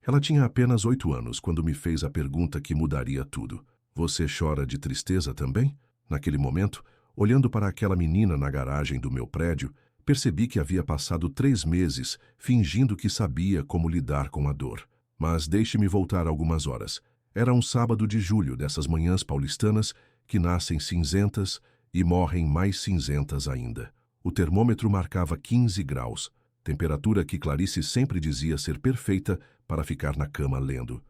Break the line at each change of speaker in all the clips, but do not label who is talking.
Ela tinha apenas 8 anos quando me fez a pergunta que mudaria tudo. Você chora de tristeza também? Naquele momento, olhando para aquela menina na garagem do meu prédio, percebi que havia passado 3 meses fingindo que sabia como lidar com a dor. Mas deixe-me voltar algumas horas. Era um sábado de julho dessas manhãs paulistanas que nascem cinzentas e morrem mais cinzentas ainda. O termômetro marcava 15 graus, temperatura que Clarice sempre dizia ser perfeita para ficar na cama lendo.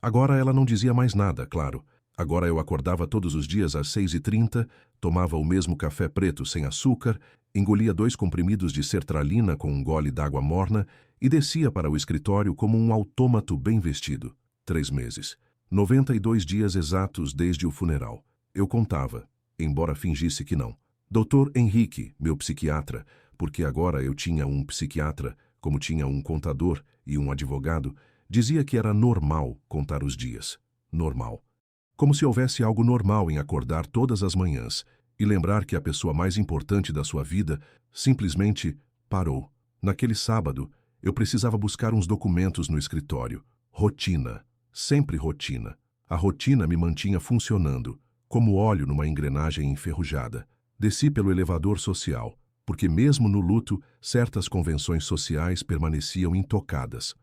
Agora ela não dizia mais nada, claro. Agora eu acordava todos os dias às 6h30, tomava o mesmo café preto sem açúcar, engolia 2 comprimidos de sertralina com um gole d'água morna e descia para o escritório como um autômato bem vestido. 3 meses. 92 dias exatos desde o funeral. Eu contava, embora fingisse que não. Dr. Henrique, meu psiquiatra, porque agora eu tinha um psiquiatra, como tinha um contador e um advogado, dizia que era normal contar os dias. Normal. Como se houvesse algo normal em acordar todas as manhãs e lembrar que a pessoa mais importante da sua vida simplesmente parou. Naquele sábado, eu precisava buscar uns documentos no escritório. Rotina. Sempre rotina. A rotina me mantinha funcionando, como óleo numa engrenagem enferrujada. Desci pelo elevador social, porque mesmo no luto, certas convenções sociais permaneciam intocadas.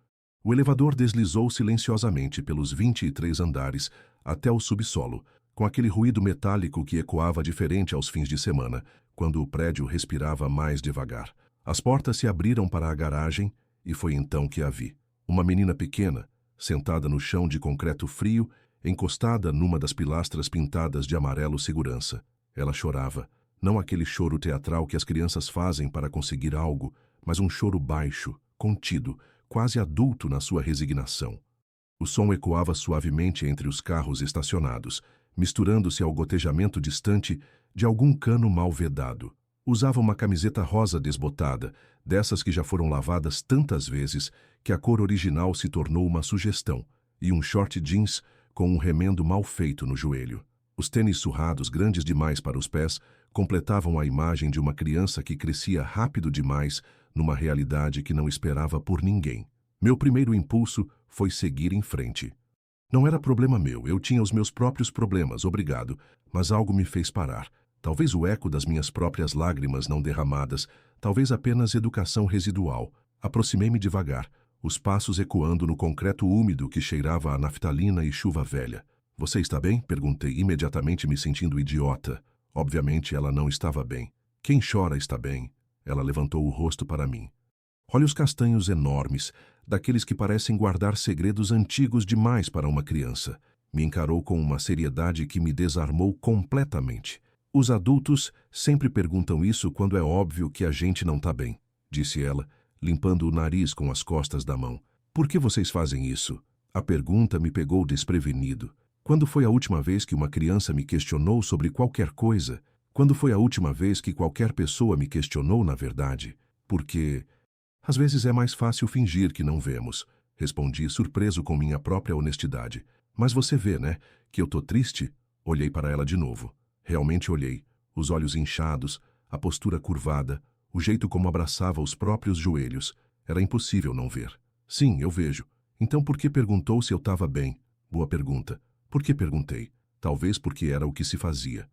O elevador deslizou silenciosamente pelos 23 andares até o subsolo, com aquele ruído metálico que ecoava diferente aos fins de semana, quando o prédio respirava mais devagar. As portas se abriram para a garagem e foi então que a vi. Uma menina pequena, sentada no chão de concreto frio, encostada numa das pilastras pintadas de amarelo segurança. Ela chorava. Não aquele choro teatral que as crianças fazem para conseguir algo, mas um choro baixo, contido, quase adulto na sua resignação. O som ecoava suavemente entre os carros estacionados, misturando-se ao gotejamento distante de algum cano mal vedado. Usava uma camiseta rosa desbotada, dessas que já foram lavadas tantas vezes que a cor original se tornou uma sugestão, e um short jeans com um remendo mal feito no joelho. Os tênis surrados, grandes demais para os pés, completavam a imagem de uma criança que crescia rápido demais numa realidade que não esperava por ninguém. Meu primeiro impulso foi seguir em frente. Não era problema meu, eu tinha os meus próprios problemas, obrigado, mas algo me fez parar. Talvez o eco das minhas próprias lágrimas não derramadas, talvez apenas educação residual. Aproximei-me devagar, os passos ecoando no concreto úmido que cheirava a naftalina e chuva velha. Você está bem? Perguntei, imediatamente me sentindo idiota. Obviamente ela não estava bem. Quem chora está bem. Ela levantou o rosto para mim. Olhos castanhos enormes, daqueles que parecem guardar segredos antigos demais para uma criança. Me encarou com uma seriedade que me desarmou completamente. Os adultos sempre perguntam isso quando é óbvio que a gente não está bem, disse ela, limpando o nariz com as costas da mão. Por que vocês fazem isso? A pergunta me pegou desprevenido. Quando foi a última vez que uma criança me questionou sobre qualquer coisa? Quando foi a última vez que qualquer pessoa me questionou, na verdade? Porque às vezes é mais fácil fingir que não vemos, respondi, surpreso com minha própria honestidade. Mas você vê, né, que eu tô triste? Olhei para ela de novo. Realmente olhei, os olhos inchados, a postura curvada, o jeito como abraçava os próprios joelhos. Era impossível não ver. Sim, eu vejo. Então por que perguntou se eu estava bem? Boa pergunta. Por que perguntei? Talvez porque era o que se fazia.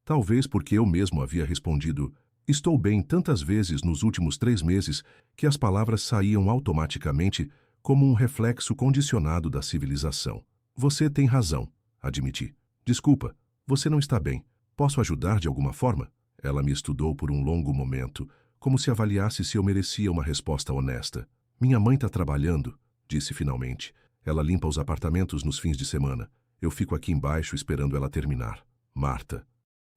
Talvez porque eu mesmo havia respondido, estou bem tantas vezes nos últimos 3 meses que as palavras saíam automaticamente como um reflexo condicionado da civilização. Você tem razão, admiti. Desculpa, você não está bem. Posso ajudar de alguma forma? Ela me estudou por um longo momento, como se avaliasse se eu merecia uma resposta honesta. Minha mãe está trabalhando, disse finalmente. Ela limpa os apartamentos nos fins de semana. Eu fico aqui embaixo esperando ela terminar. Marta.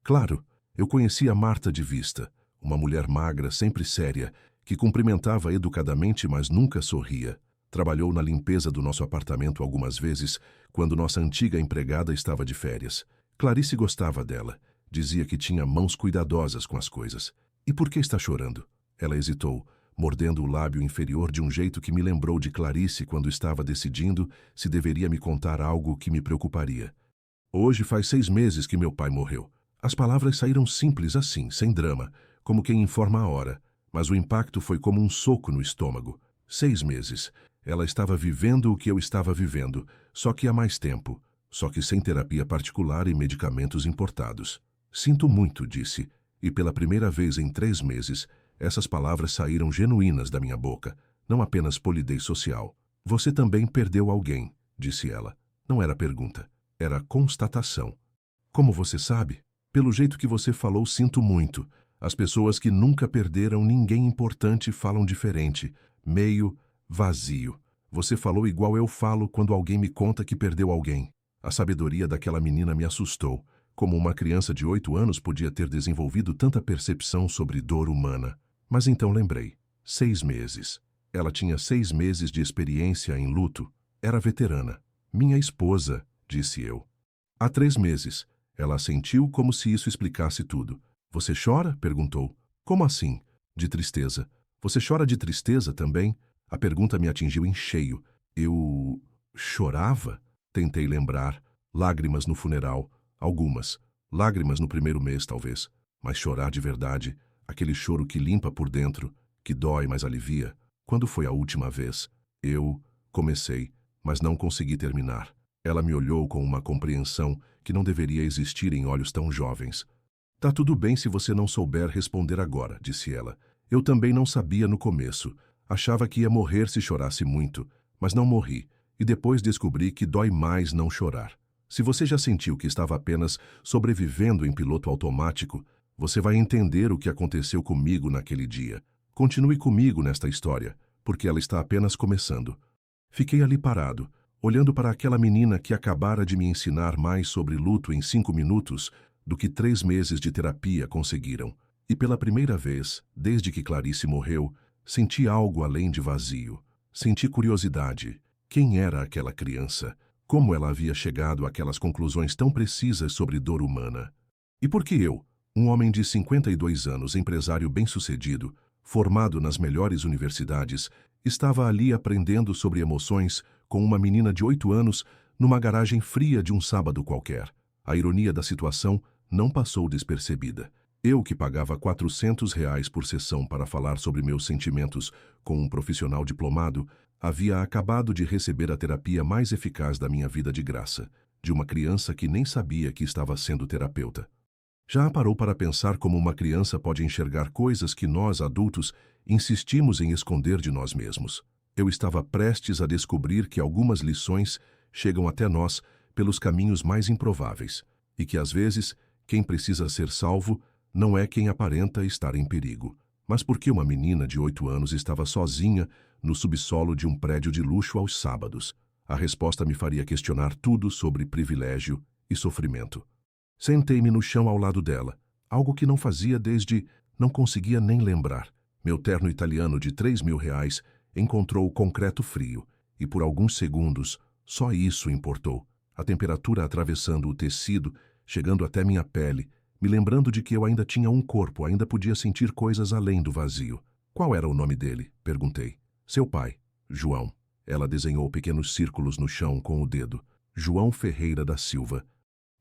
Claro, eu conhecia Marta de vista, uma mulher magra, sempre séria, que cumprimentava educadamente, mas nunca sorria. Trabalhou na limpeza do nosso apartamento algumas vezes, quando nossa antiga empregada estava de férias. Clarice gostava dela. Dizia que tinha mãos cuidadosas com as coisas. E por que está chorando? Ela hesitou, mordendo o lábio inferior de um jeito que me lembrou de Clarice quando estava decidindo se deveria me contar algo que me preocuparia. Hoje faz 6 meses que meu pai morreu. As palavras saíram simples assim, sem drama, como quem informa a hora, mas o impacto foi como um soco no estômago. 6 meses. Ela estava vivendo o que eu estava vivendo, só que há mais tempo, só que sem terapia particular e medicamentos importados. Sinto muito, disse, e pela primeira vez em 3 meses, essas palavras saíram genuínas da minha boca, não apenas polidez social. Você também perdeu alguém, disse ela. Não era pergunta, era constatação. Como você sabe? Pelo jeito que você falou, sinto muito. As pessoas que nunca perderam ninguém importante falam diferente, meio vazio. Você falou igual eu falo quando alguém me conta que perdeu alguém. A sabedoria daquela menina me assustou. Como uma criança de 8 anos podia ter desenvolvido tanta percepção sobre dor humana? Mas então lembrei. 6 meses. Ela tinha 6 meses de experiência em luto. Era veterana. Minha esposa, disse eu. Há 3 meses. Ela assentiu como se isso explicasse tudo. Você chora? Perguntou. Como assim? De tristeza. Você chora de tristeza também? A pergunta me atingiu em cheio. Eu chorava? Tentei lembrar. Lágrimas no funeral. Algumas. Lágrimas no primeiro mês, talvez. Mas chorar de verdade. Aquele choro que limpa por dentro, que dói, mas alivia. Quando foi a última vez? Eu comecei, mas não consegui terminar. Ela me olhou com uma compreensão que não deveria existir em olhos tão jovens. Tá tudo bem se você não souber responder agora, disse ela. Eu também não sabia no começo. Achava que ia morrer se chorasse muito, mas não morri. E depois descobri que dói mais não chorar. Se você já sentiu que estava apenas sobrevivendo em piloto automático, você vai entender o que aconteceu comigo naquele dia. Continue comigo nesta história, porque ela está apenas começando. Fiquei ali parado, olhando para aquela menina que acabara de me ensinar mais sobre luto em 5 minutos do que 3 meses de terapia conseguiram. E pela primeira vez, desde que Clarice morreu, senti algo além de vazio. Senti curiosidade. Quem era aquela criança? Como ela havia chegado àquelas conclusões tão precisas sobre dor humana? E por que eu, um homem de 52 anos, empresário bem-sucedido, formado nas melhores universidades, estava ali aprendendo sobre emoções com uma menina de 8 anos numa garagem fria de um sábado qualquer? A ironia da situação não passou despercebida. Eu, que pagava R$ 400 por sessão para falar sobre meus sentimentos com um profissional diplomado, havia acabado de receber a terapia mais eficaz da minha vida de graça, de uma criança que nem sabia que estava sendo terapeuta. Já parou para pensar como uma criança pode enxergar coisas que nós, adultos, insistimos em esconder de nós mesmos? Eu estava prestes a descobrir que algumas lições chegam até nós pelos caminhos mais improváveis, e que, às vezes, quem precisa ser salvo não é quem aparenta estar em perigo. Mas por que uma menina de 8 anos estava sozinha no subsolo de um prédio de luxo aos sábados? A resposta me faria questionar tudo sobre privilégio e sofrimento. Sentei-me no chão ao lado dela, algo que não fazia desde não conseguia nem lembrar. Meu terno italiano de R$ 3.000 encontrou o concreto frio, e por alguns segundos só isso importou. A temperatura atravessando o tecido, chegando até minha pele, me lembrando de que eu ainda tinha um corpo, ainda podia sentir coisas além do vazio. Qual era o nome dele? Perguntei. Seu pai, João. Ela desenhou pequenos círculos no chão com o dedo. João Ferreira da Silva.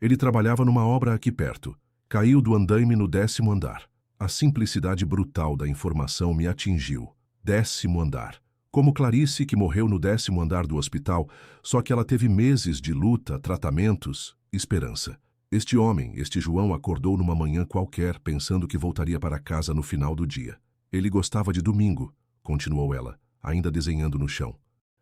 Ele trabalhava numa obra aqui perto. Caiu do andaime no 10º andar. A simplicidade brutal da informação me atingiu. 10º andar. Como Clarice, que morreu no 10º andar do hospital, só que ela teve meses de luta, tratamentos, esperança. Este homem, este João, acordou numa manhã qualquer pensando que voltaria para casa no final do dia. Ele gostava de domingo, continuou ela, ainda desenhando no chão.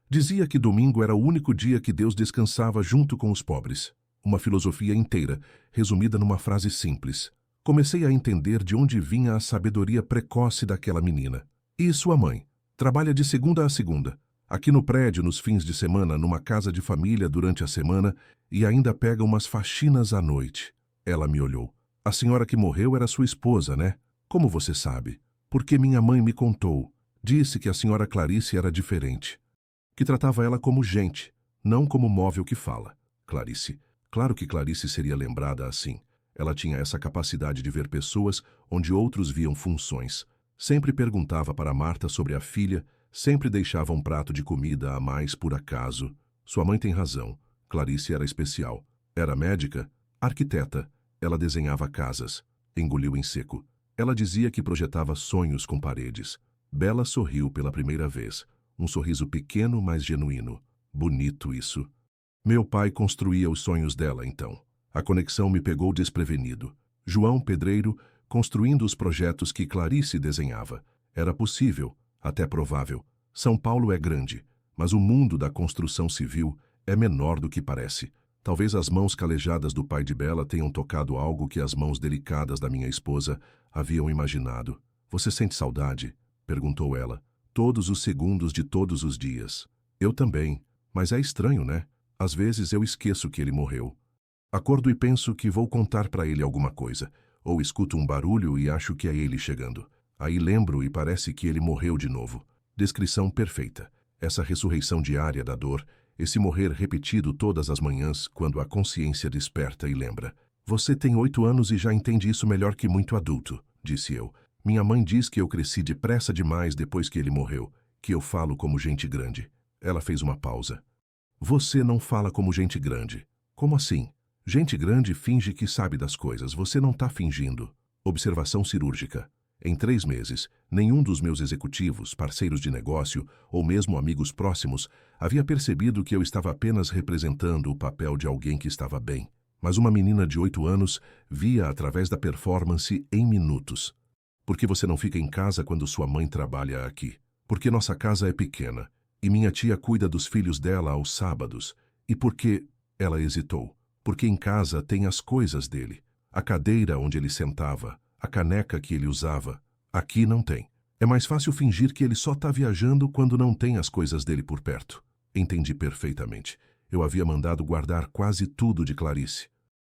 Dizia que domingo era o único dia que Deus descansava junto com os pobres. Uma filosofia inteira, resumida numa frase simples. Comecei a entender de onde vinha a sabedoria precoce daquela menina. E sua mãe? Trabalha de segunda a segunda. Aqui no prédio, nos fins de semana, numa casa de família durante a semana, e ainda pega umas faxinas à noite. Ela me olhou. A senhora que morreu era sua esposa, né? Como você sabe? Porque minha mãe me contou. Disse que a senhora Clarice era diferente. Que tratava ela como gente, não como móvel que fala. Clarice. Claro que Clarice seria lembrada assim. Ela tinha essa capacidade de ver pessoas onde outros viam funções. Sempre perguntava para Marta sobre a filha, sempre deixava um prato de comida a mais por acaso. Sua mãe tem razão. Clarice era especial. Era médica? Arquiteta. Ela desenhava casas. Engoliu em seco. Ela dizia que projetava sonhos com paredes. Bela sorriu pela primeira vez. Um sorriso pequeno, mas genuíno. Bonito isso. Meu pai construía os sonhos dela, então. A conexão me pegou desprevenido. João, pedreiro, construindo os projetos que Clarice desenhava. Era possível, até provável. São Paulo é grande, mas o mundo da construção civil é menor do que parece. Talvez as mãos calejadas do pai de Bela tenham tocado algo que as mãos delicadas da minha esposa haviam imaginado. Você sente saudade? Perguntou ela. Todos os segundos de todos os dias. Eu também, mas é estranho, né? Às vezes eu esqueço que ele morreu. Acordo e penso que vou contar para ele alguma coisa, ou escuto um barulho e acho que é ele chegando. Aí lembro e parece que ele morreu de novo. Descrição perfeita. Essa ressurreição diária da dor, esse morrer repetido todas as manhãs quando a consciência desperta e lembra. Você tem 8 anos e já entende isso melhor que muito adulto, disse eu. Minha mãe diz que eu cresci depressa demais depois que ele morreu, que eu falo como gente grande. Ela fez uma pausa. Você não fala como gente grande. Como assim? Gente grande finge que sabe das coisas, você não está fingindo. Observação cirúrgica. Em 3 meses, nenhum dos meus executivos, parceiros de negócio ou mesmo amigos próximos havia percebido que eu estava apenas representando o papel de alguém que estava bem. Mas uma menina de 8 anos via através da performance em minutos. Por que você não fica em casa quando sua mãe trabalha aqui? Porque nossa casa é pequena e minha tia cuida dos filhos dela aos sábados. E porque... Ela hesitou. Porque em casa tem as coisas dele. A cadeira onde ele sentava, a caneca que ele usava. Aqui não tem. É mais fácil fingir que ele só está viajando quando não tem as coisas dele por perto. Entendi perfeitamente. Eu havia mandado guardar quase tudo de Clarice.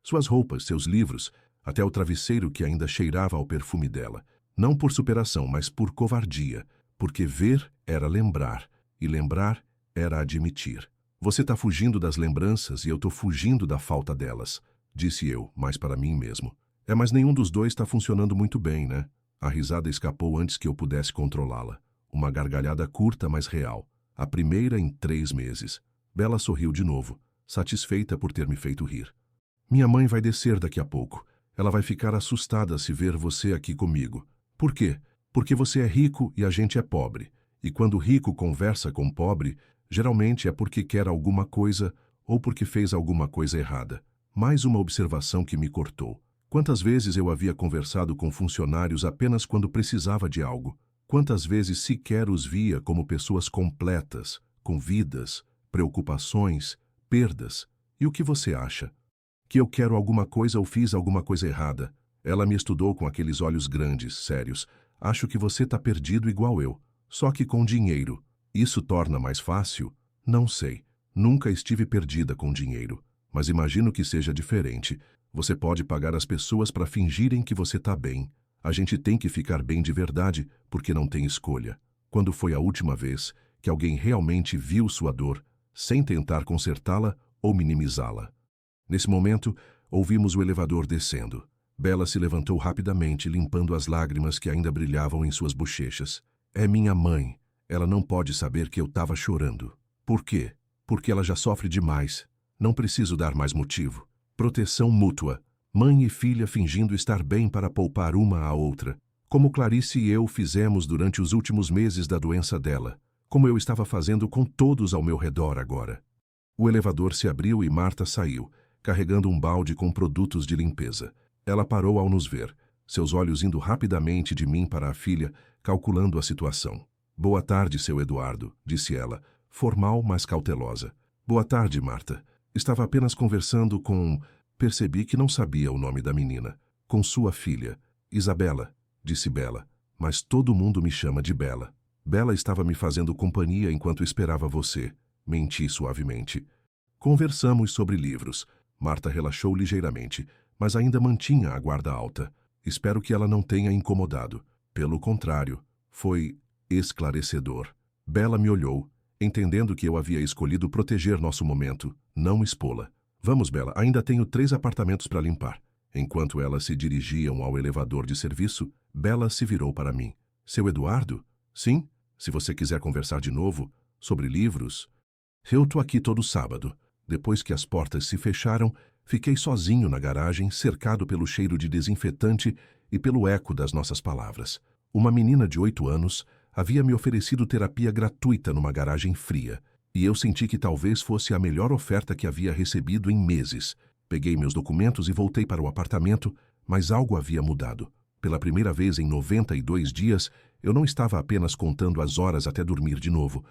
Suas roupas, seus livros, até o travesseiro que ainda cheirava ao perfume dela. Não por superação, mas por covardia. Porque ver era lembrar, e lembrar era admitir. Você está fugindo das lembranças e eu estou fugindo da falta delas, disse eu, mas para mim mesmo. Mas nenhum dos dois está funcionando muito bem, né? A risada escapou antes que eu pudesse controlá-la. Uma gargalhada curta, mas real. A primeira em 3 meses. Bela sorriu de novo, satisfeita por ter me feito rir. Minha mãe vai descer daqui a pouco. Ela vai ficar assustada se ver você aqui comigo. Por quê? Porque você é rico e a gente é pobre. E quando o rico conversa com o pobre, geralmente é porque quer alguma coisa ou porque fez alguma coisa errada. Mais uma observação que me cortou. Quantas vezes eu havia conversado com funcionários apenas quando precisava de algo? Quantas vezes sequer os via como pessoas completas, com vidas, preocupações, perdas? E o que você acha? Que eu quero alguma coisa ou fiz alguma coisa errada? Ela me estudou com aqueles olhos grandes, sérios. Acho que você está perdido igual eu, só que com dinheiro. Isso torna mais fácil? Não sei. Nunca estive perdida com dinheiro. Mas imagino que seja diferente. Você pode pagar as pessoas para fingirem que você está bem. A gente tem que ficar bem de verdade, porque não tem escolha. Quando foi a última vez que alguém realmente viu sua dor, sem tentar consertá-la ou minimizá-la? Nesse momento, ouvimos o elevador descendo. Bela se levantou rapidamente, limpando as lágrimas que ainda brilhavam em suas bochechas. É minha mãe. Ela não pode saber que eu estava chorando. Por quê? Porque ela já sofre demais. Não preciso dar mais motivo. Proteção mútua. Mãe e filha fingindo estar bem para poupar uma à outra. Como Clarice e eu fizemos durante os últimos meses da doença dela. Como eu estava fazendo com todos ao meu redor agora. O elevador se abriu e Marta saiu, carregando um balde com produtos de limpeza. Ela parou ao nos ver, seus olhos indo rapidamente de mim para a filha, calculando a situação. Boa tarde, seu Eduardo, disse ela, formal, mas cautelosa. Boa tarde, Marta. Estava apenas conversando com... Percebi que não sabia o nome da menina. Com sua filha. Isabela, disse Bela. Mas todo mundo me chama de Bela. Bela estava me fazendo companhia enquanto esperava você. Menti suavemente. Conversamos sobre livros. Marta relaxou ligeiramente, mas ainda mantinha a guarda alta. Espero que ela não tenha incomodado. Pelo contrário, foi esclarecedor. Bela me olhou, entendendo que eu havia escolhido proteger nosso momento, não expô-la. Vamos, Bela, ainda tenho 3 apartamentos para limpar. Enquanto elas se dirigiam ao elevador de serviço, Bela se virou para mim. Seu Eduardo? Sim, se você quiser conversar de novo, sobre livros. Eu tô aqui todo sábado. Depois que as portas se fecharam, fiquei sozinho na garagem, cercado pelo cheiro de desinfetante e pelo eco das nossas palavras. Uma menina de 8 anos, havia me oferecido terapia gratuita numa garagem fria, e eu senti que talvez fosse a melhor oferta que havia recebido em meses. Peguei meus documentos e voltei para o apartamento, mas algo havia mudado. Pela primeira vez em 92 dias, eu não estava apenas contando as horas até dormir de novo.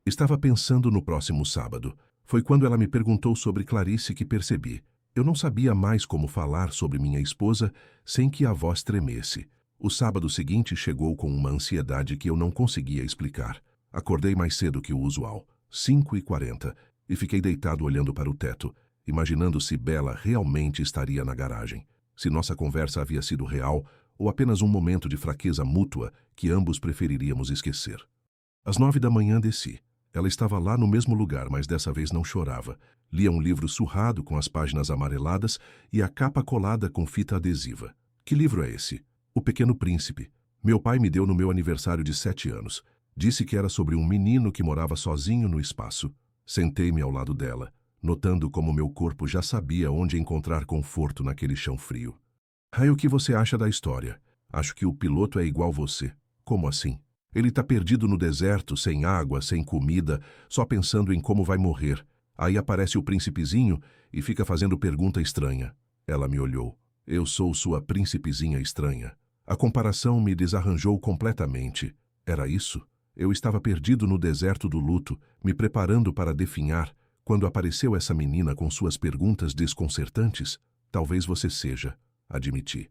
Estava pensando no próximo sábado. Foi quando ela me perguntou sobre Clarice que percebi. Eu não sabia mais como falar sobre minha esposa sem que a voz tremesse. O sábado seguinte chegou com uma ansiedade que eu não conseguia explicar. Acordei mais cedo que o usual, 5h40, e fiquei deitado olhando para o teto, imaginando se Bella realmente estaria na garagem. Se nossa conversa havia sido real ou apenas um momento de fraqueza mútua que ambos preferiríamos esquecer. Às 9 da manhã desci. Ela estava lá no mesmo lugar, mas dessa vez não chorava. Lia um livro surrado com as páginas amareladas e a capa colada com fita adesiva. Que livro é esse? O Pequeno Príncipe. Meu pai me deu no meu aniversário de 7 anos. Disse que era sobre um menino que morava sozinho no espaço. Sentei-me ao lado dela, notando como meu corpo já sabia onde encontrar conforto naquele chão frio. O que você acha da história? Acho que o piloto é igual você. Como assim? Ele está perdido no deserto, sem água, sem comida, só pensando em como vai morrer. Aí aparece o príncipezinho e fica fazendo pergunta estranha. Ela me olhou. Eu sou sua príncipezinha estranha. A comparação me desarranjou completamente. Era isso? Eu estava perdido no deserto do luto, me preparando para definhar, quando apareceu essa menina com suas perguntas desconcertantes. Talvez você seja, admiti.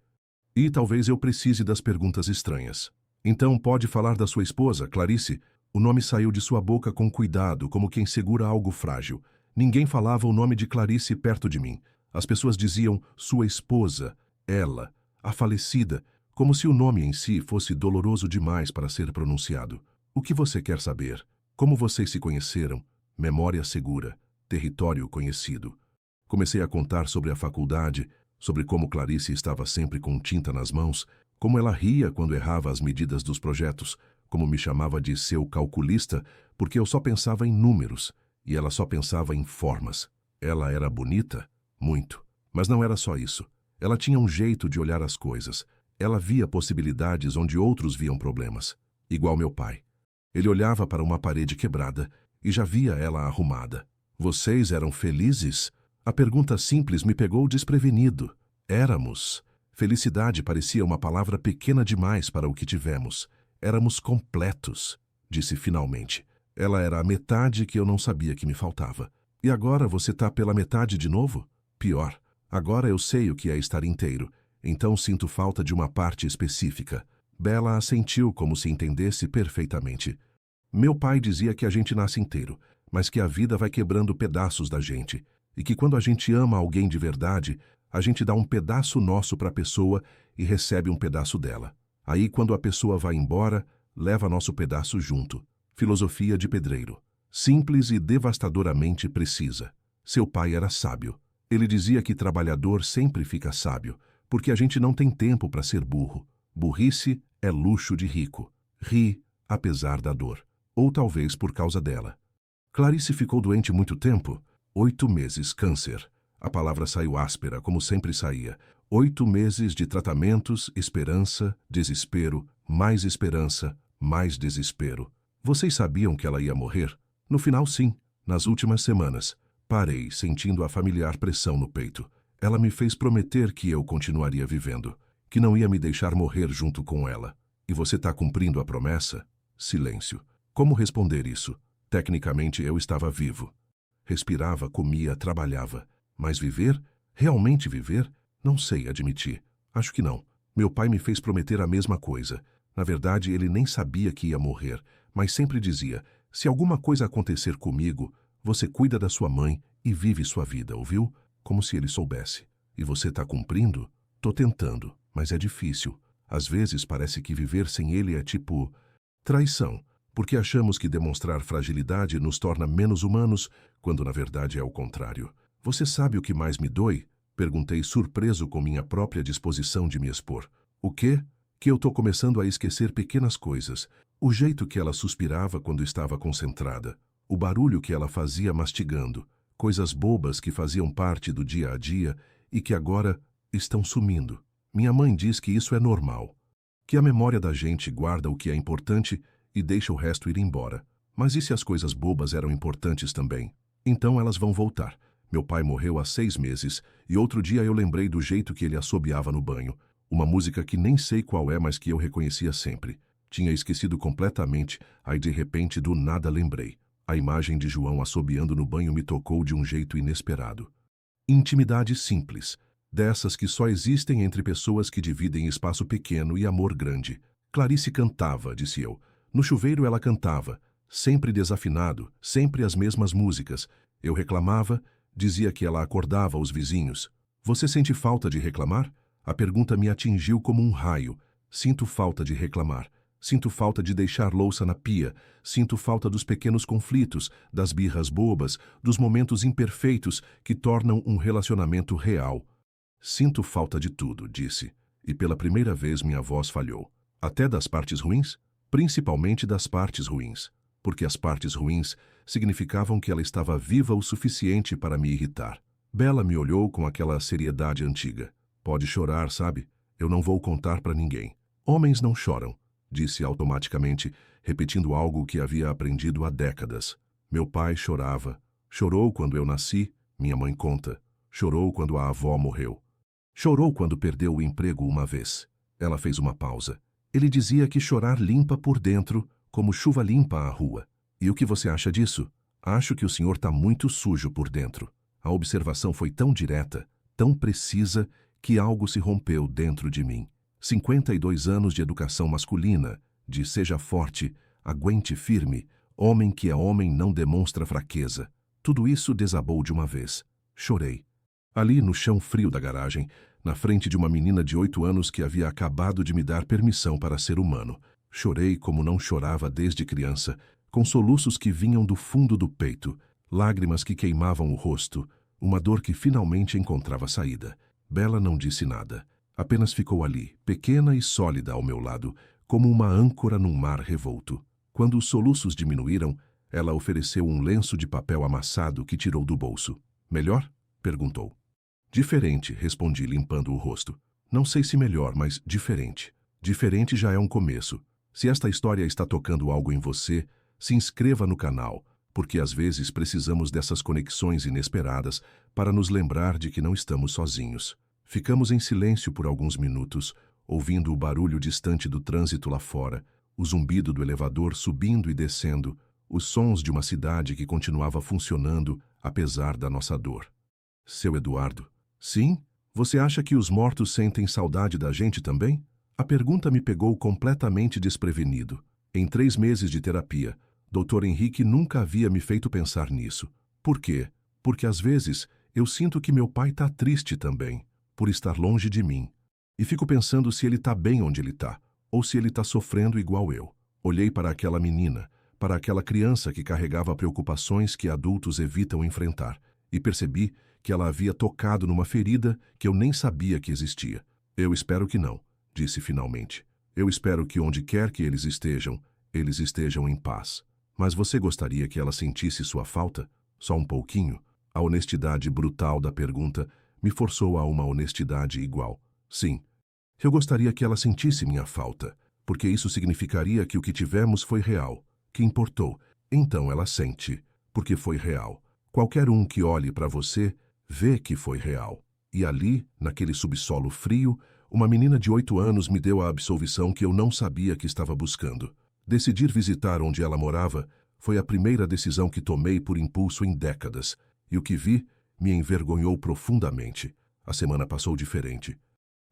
E talvez eu precise das perguntas estranhas. Então pode falar da sua esposa, Clarice? O nome saiu de sua boca com cuidado, como quem segura algo frágil. Ninguém falava o nome de Clarice perto de mim. As pessoas diziam sua esposa, ela, a falecida, como se o nome em si fosse doloroso demais para ser pronunciado. O que você quer saber? Como vocês se conheceram? Memória segura, território conhecido. Comecei a contar sobre a faculdade, sobre como Clarice estava sempre com tinta nas mãos, como ela ria quando errava as medidas dos projetos, como me chamava de seu calculista, porque eu só pensava em números, e ela só pensava em formas. Ela era bonita? Muito. Mas não era só isso. Ela tinha um jeito de olhar as coisas. Ela via possibilidades onde outros viam problemas. Igual meu pai. Ele olhava para uma parede quebrada e já via ela arrumada. Vocês eram felizes? A pergunta simples me pegou desprevenido. Éramos. Felicidade parecia uma palavra pequena demais para o que tivemos. Éramos completos, disse finalmente. Ela era a metade que eu não sabia que me faltava. E agora você está pela metade de novo? Pior. Agora eu sei o que é estar inteiro. Então sinto falta de uma parte específica. Bella assentiu como se entendesse perfeitamente. Meu pai dizia que a gente nasce inteiro, mas que a vida vai quebrando pedaços da gente, e que quando a gente ama alguém de verdade, a gente dá um pedaço nosso para a pessoa e recebe um pedaço dela. Aí, quando a pessoa vai embora, leva nosso pedaço junto. Filosofia de pedreiro. Simples e devastadoramente precisa. Seu pai era sábio. Ele dizia que trabalhador sempre fica sábio, porque a gente não tem tempo para ser burro. Burrice é luxo de rico. Ri, apesar da dor. Ou talvez por causa dela. Clarice ficou doente muito tempo? 8 meses, câncer. A palavra saiu áspera, como sempre saía. 8 meses de tratamentos, esperança, desespero, mais desespero. Vocês sabiam que ela ia morrer? No final, sim. Nas últimas semanas. Parei, sentindo a familiar pressão no peito. Ela me fez prometer que eu continuaria vivendo, que não ia me deixar morrer junto com ela. E você está cumprindo a promessa? Silêncio. Como responder isso? Tecnicamente, eu estava vivo. Respirava, comia, trabalhava. Mas viver? Realmente viver? Não sei, admiti. Acho que não. Meu pai me fez prometer a mesma coisa. Na verdade, ele nem sabia que ia morrer, mas sempre dizia, se alguma coisa acontecer comigo, você cuida da sua mãe e vive sua vida, ouviu? Como se ele soubesse. E você está cumprindo? Tô tentando, mas é difícil. Às vezes parece que viver sem ele é tipo traição, porque achamos que demonstrar fragilidade nos torna menos humanos, quando na verdade é o contrário. Você sabe o que mais me dói? Perguntei surpreso com minha própria disposição de me expor. O quê? Que eu tô começando a esquecer pequenas coisas. O jeito que ela suspirava quando estava concentrada. O barulho que ela fazia mastigando. Coisas bobas que faziam parte do dia a dia e que agora estão sumindo. Minha mãe diz que isso é normal. Que a memória da gente guarda o que é importante e deixa o resto ir embora. Mas e se as coisas bobas eram importantes também? Então elas vão voltar. Meu pai morreu há 6 meses, e outro dia eu lembrei do jeito que ele assobiava no banho. Uma música que nem sei qual é, mas que eu reconhecia sempre. Tinha esquecido completamente, aí de repente do nada lembrei. A imagem de João assobiando no banho me tocou de um jeito inesperado. Intimidade simples, dessas que só existem entre pessoas que dividem espaço pequeno e amor grande. Clarice cantava, disse eu. No chuveiro ela cantava, sempre desafinado, sempre as mesmas músicas. Eu reclamava, dizia que ela acordava os vizinhos. Você sente falta de reclamar? A pergunta me atingiu como um raio. Sinto falta de reclamar. Sinto falta de deixar louça na pia. Sinto falta dos pequenos conflitos, das birras bobas, dos momentos imperfeitos que tornam um relacionamento real. Sinto falta de tudo, disse. E pela primeira vez minha voz falhou. Até das partes ruins? Principalmente das partes ruins. Porque as partes ruins significavam que ela estava viva o suficiente para me irritar. Bela me olhou com aquela seriedade antiga. Pode chorar, sabe? Eu não vou contar para ninguém. Homens não choram, disse automaticamente, repetindo algo que havia aprendido há décadas. Meu pai chorava. Chorou quando eu nasci, minha mãe conta. Chorou quando a avó morreu. Chorou quando perdeu o emprego uma vez. Ela fez uma pausa. Ele dizia que chorar limpa por dentro, como chuva limpa a rua. E o que você acha disso? Acho que o senhor está muito sujo por dentro. A observação foi tão direta, tão precisa, que algo se rompeu dentro de mim. 52 anos de educação masculina, de seja forte, aguente firme, homem que é homem não demonstra fraqueza. Tudo isso desabou de uma vez. Chorei. Ali no chão frio da garagem, na frente de uma menina de 8 anos que havia acabado de me dar permissão para ser humano. Chorei como não chorava desde criança, com soluços que vinham do fundo do peito, lágrimas que queimavam o rosto, uma dor que finalmente encontrava saída. Bela não disse nada. Apenas ficou ali, pequena e sólida ao meu lado, como uma âncora num mar revolto. Quando os soluços diminuíram, ela ofereceu um lenço de papel amassado que tirou do bolso. Melhor? Perguntou. Diferente, respondi limpando o rosto. Não sei se melhor, mas diferente. Diferente já é um começo. Se esta história está tocando algo em você, se inscreva no canal, porque às vezes precisamos dessas conexões inesperadas para nos lembrar de que não estamos sozinhos. Ficamos em silêncio por alguns minutos, ouvindo o barulho distante do trânsito lá fora, o zumbido do elevador subindo e descendo, os sons de uma cidade que continuava funcionando apesar da nossa dor. Seu Eduardo. Sim? Você acha que os mortos sentem saudade da gente também? A pergunta me pegou completamente desprevenido. Em 3 meses de terapia, Dr. Henrique nunca havia me feito pensar nisso. Por quê? Porque às vezes eu sinto que meu pai está triste também, por estar longe de mim. E fico pensando se ele está bem onde ele está, ou se ele está sofrendo igual eu. Olhei para aquela menina, para aquela criança que carregava preocupações que adultos evitam enfrentar, e percebi que ela havia tocado numa ferida que eu nem sabia que existia. Eu espero que não, disse finalmente. Eu espero que onde quer que eles estejam em paz. Mas você gostaria que ela sentisse sua falta? Só um pouquinho? A honestidade brutal da pergunta me forçou a uma honestidade igual. Sim, eu gostaria que ela sentisse minha falta, porque isso significaria que o que tivemos foi real, que importou. Então ela sente, porque foi real. Qualquer um que olhe para você vê que foi real. E ali, naquele subsolo frio, uma menina de 8 anos me deu a absolvição que eu não sabia que estava buscando. Decidir visitar onde ela morava foi a primeira decisão que tomei por impulso em décadas, e o que vi me envergonhou profundamente. A semana passou diferente.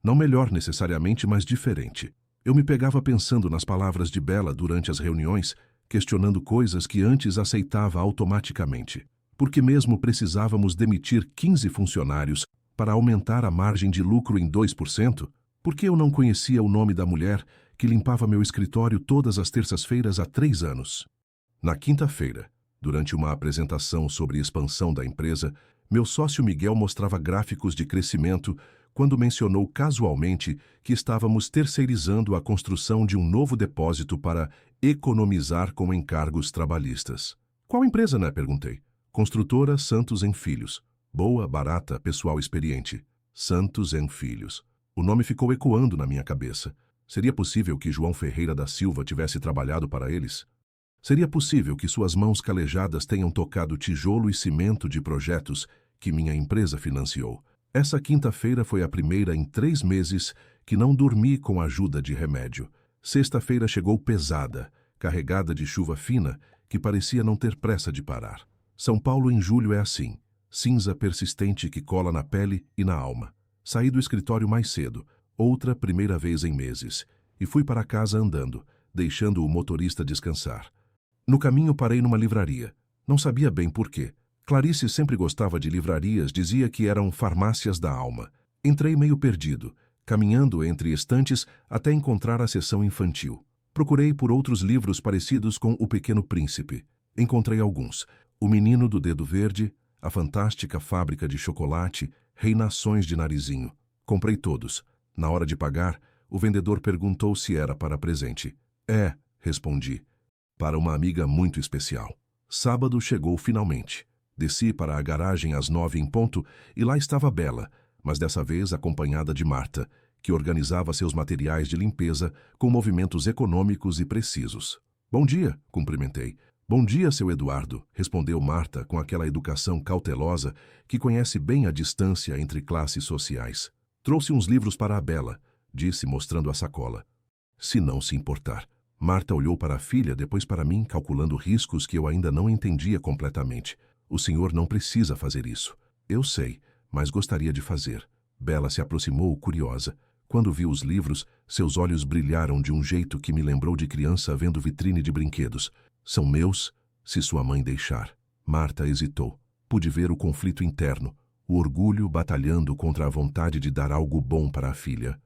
Não melhor necessariamente, mas diferente. Eu me pegava pensando nas palavras de Bela durante as reuniões, questionando coisas que antes aceitava automaticamente. Porque mesmo precisávamos demitir 15 funcionários para aumentar a margem de lucro em 2%? Porque eu não conhecia o nome da mulher que limpava meu escritório todas as terças-feiras há 3 anos. Na quinta-feira, durante uma apresentação sobre expansão da empresa, meu sócio Miguel mostrava gráficos de crescimento quando mencionou casualmente que estávamos terceirizando a construção de um novo depósito para economizar com encargos trabalhistas. Qual empresa, né? Perguntei. Construtora Santos em Filhos. Boa, barata, pessoal experiente. Santos em Filhos. O nome ficou ecoando na minha cabeça. Seria possível que João Ferreira da Silva tivesse trabalhado para eles? Seria possível que suas mãos calejadas tenham tocado tijolo e cimento de projetos que minha empresa financiou? Essa quinta-feira foi a primeira em 3 meses que não dormi com a ajuda de remédio. Sexta-feira chegou pesada, carregada de chuva fina, que parecia não ter pressa de parar. São Paulo em julho é assim, cinza persistente que cola na pele e na alma. Saí do escritório mais cedo, outra primeira vez em meses, e fui para casa andando, deixando o motorista descansar. No caminho parei numa livraria. Não sabia bem por quê. Clarice sempre gostava de livrarias, dizia que eram farmácias da alma. Entrei meio perdido, caminhando entre estantes até encontrar a seção infantil. Procurei por outros livros parecidos com O Pequeno Príncipe. Encontrei alguns. O Menino do Dedo Verde, A Fantástica Fábrica de Chocolate, Reinações de Narizinho. Comprei todos. Na hora de pagar, o vendedor perguntou se era para presente. É, respondi. Para uma amiga muito especial. Sábado chegou finalmente. Desci para a garagem às 9 em ponto e lá estava Bela, mas dessa vez acompanhada de Marta, que organizava seus materiais de limpeza com movimentos econômicos e precisos. Bom dia, cumprimentei. Bom dia, seu Eduardo, respondeu Marta com aquela educação cautelosa que conhece bem a distância entre classes sociais. Trouxe uns livros para a Bela, disse mostrando a sacola. Se não se importar. Marta olhou para a filha, depois para mim, calculando riscos que eu ainda não entendia completamente. O senhor não precisa fazer isso. Eu sei, mas gostaria de fazer. Bela se aproximou, curiosa. Quando viu os livros, seus olhos brilharam de um jeito que me lembrou de criança vendo vitrine de brinquedos. São meus, se sua mãe deixar. Marta hesitou. Pude ver o conflito interno, o orgulho batalhando contra a vontade de dar algo bom para a filha.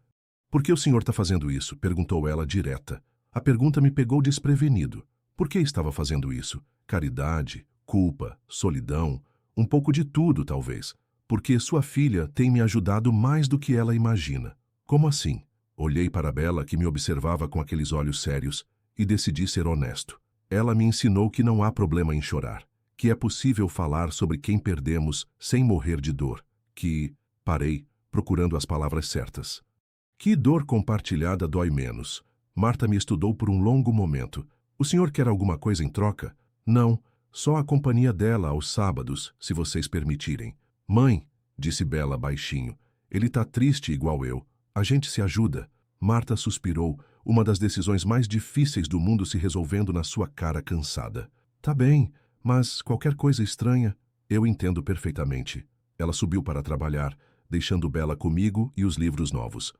Por que o senhor está fazendo isso? Perguntou ela direta. A pergunta me pegou desprevenido. Por que estava fazendo isso? Caridade, culpa, solidão, um pouco de tudo, talvez. Porque sua filha tem me ajudado mais do que ela imagina. Como assim? Olhei para Bela, que me observava com aqueles olhos sérios, e decidi ser honesto. Ela me ensinou que não há problema em chorar, que é possível falar sobre quem perdemos sem morrer de dor, que... Parei, procurando as palavras certas. Que dor compartilhada dói menos? Marta me estudou por um longo momento. O senhor quer alguma coisa em troca? Não, só a companhia dela aos sábados, se vocês permitirem. Mãe, disse Bela baixinho, ele tá triste igual eu. A gente se ajuda. Marta suspirou, uma das decisões mais difíceis do mundo se resolvendo na sua cara cansada. Tá bem, mas qualquer coisa estranha, eu entendo perfeitamente. Ela subiu para trabalhar, deixando Bela comigo e os livros novos.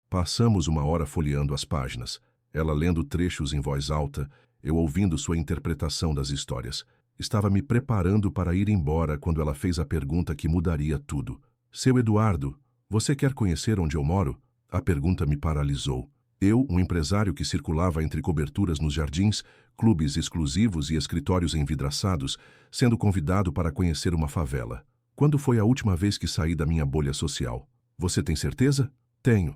Passamos uma hora folheando as páginas, ela lendo trechos em voz alta, eu ouvindo sua interpretação das histórias. Estava me preparando para ir embora quando ela fez a pergunta que mudaria tudo. Seu Eduardo, você quer conhecer onde eu moro? A pergunta me paralisou. Eu, um empresário que circulava entre coberturas nos jardins, clubes exclusivos e escritórios envidraçados, sendo convidado para conhecer uma favela. Quando foi a última vez que saí da minha bolha social? Você tem certeza? Tenho.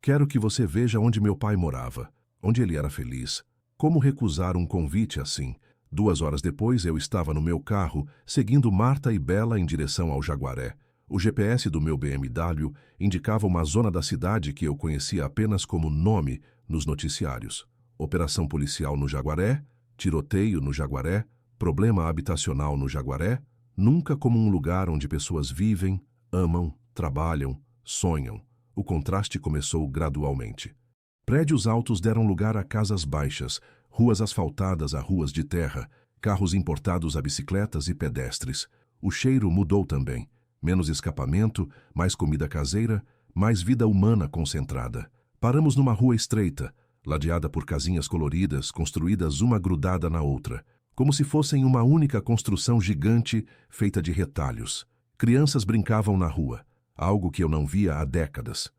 Quero que você veja onde meu pai morava, onde ele era feliz. Como recusar um convite assim? 2 horas depois eu estava no meu carro, seguindo Marta e Bela em direção ao Jaguaré. O GPS do meu BMW indicava uma zona da cidade que eu conhecia apenas como nome nos noticiários. Operação policial no Jaguaré, tiroteio no Jaguaré, problema habitacional no Jaguaré, nunca como um lugar onde pessoas vivem, amam, trabalham, sonham. O contraste começou gradualmente. Prédios altos deram lugar a casas baixas, ruas asfaltadas a ruas de terra, carros importados a bicicletas e pedestres. O cheiro mudou também. Menos escapamento, mais comida caseira, mais vida humana concentrada. Paramos numa rua estreita, ladeada por casinhas coloridas, construídas uma grudada na outra, como se fossem uma única construção gigante feita de retalhos. Crianças brincavam na rua, algo que eu não via há décadas.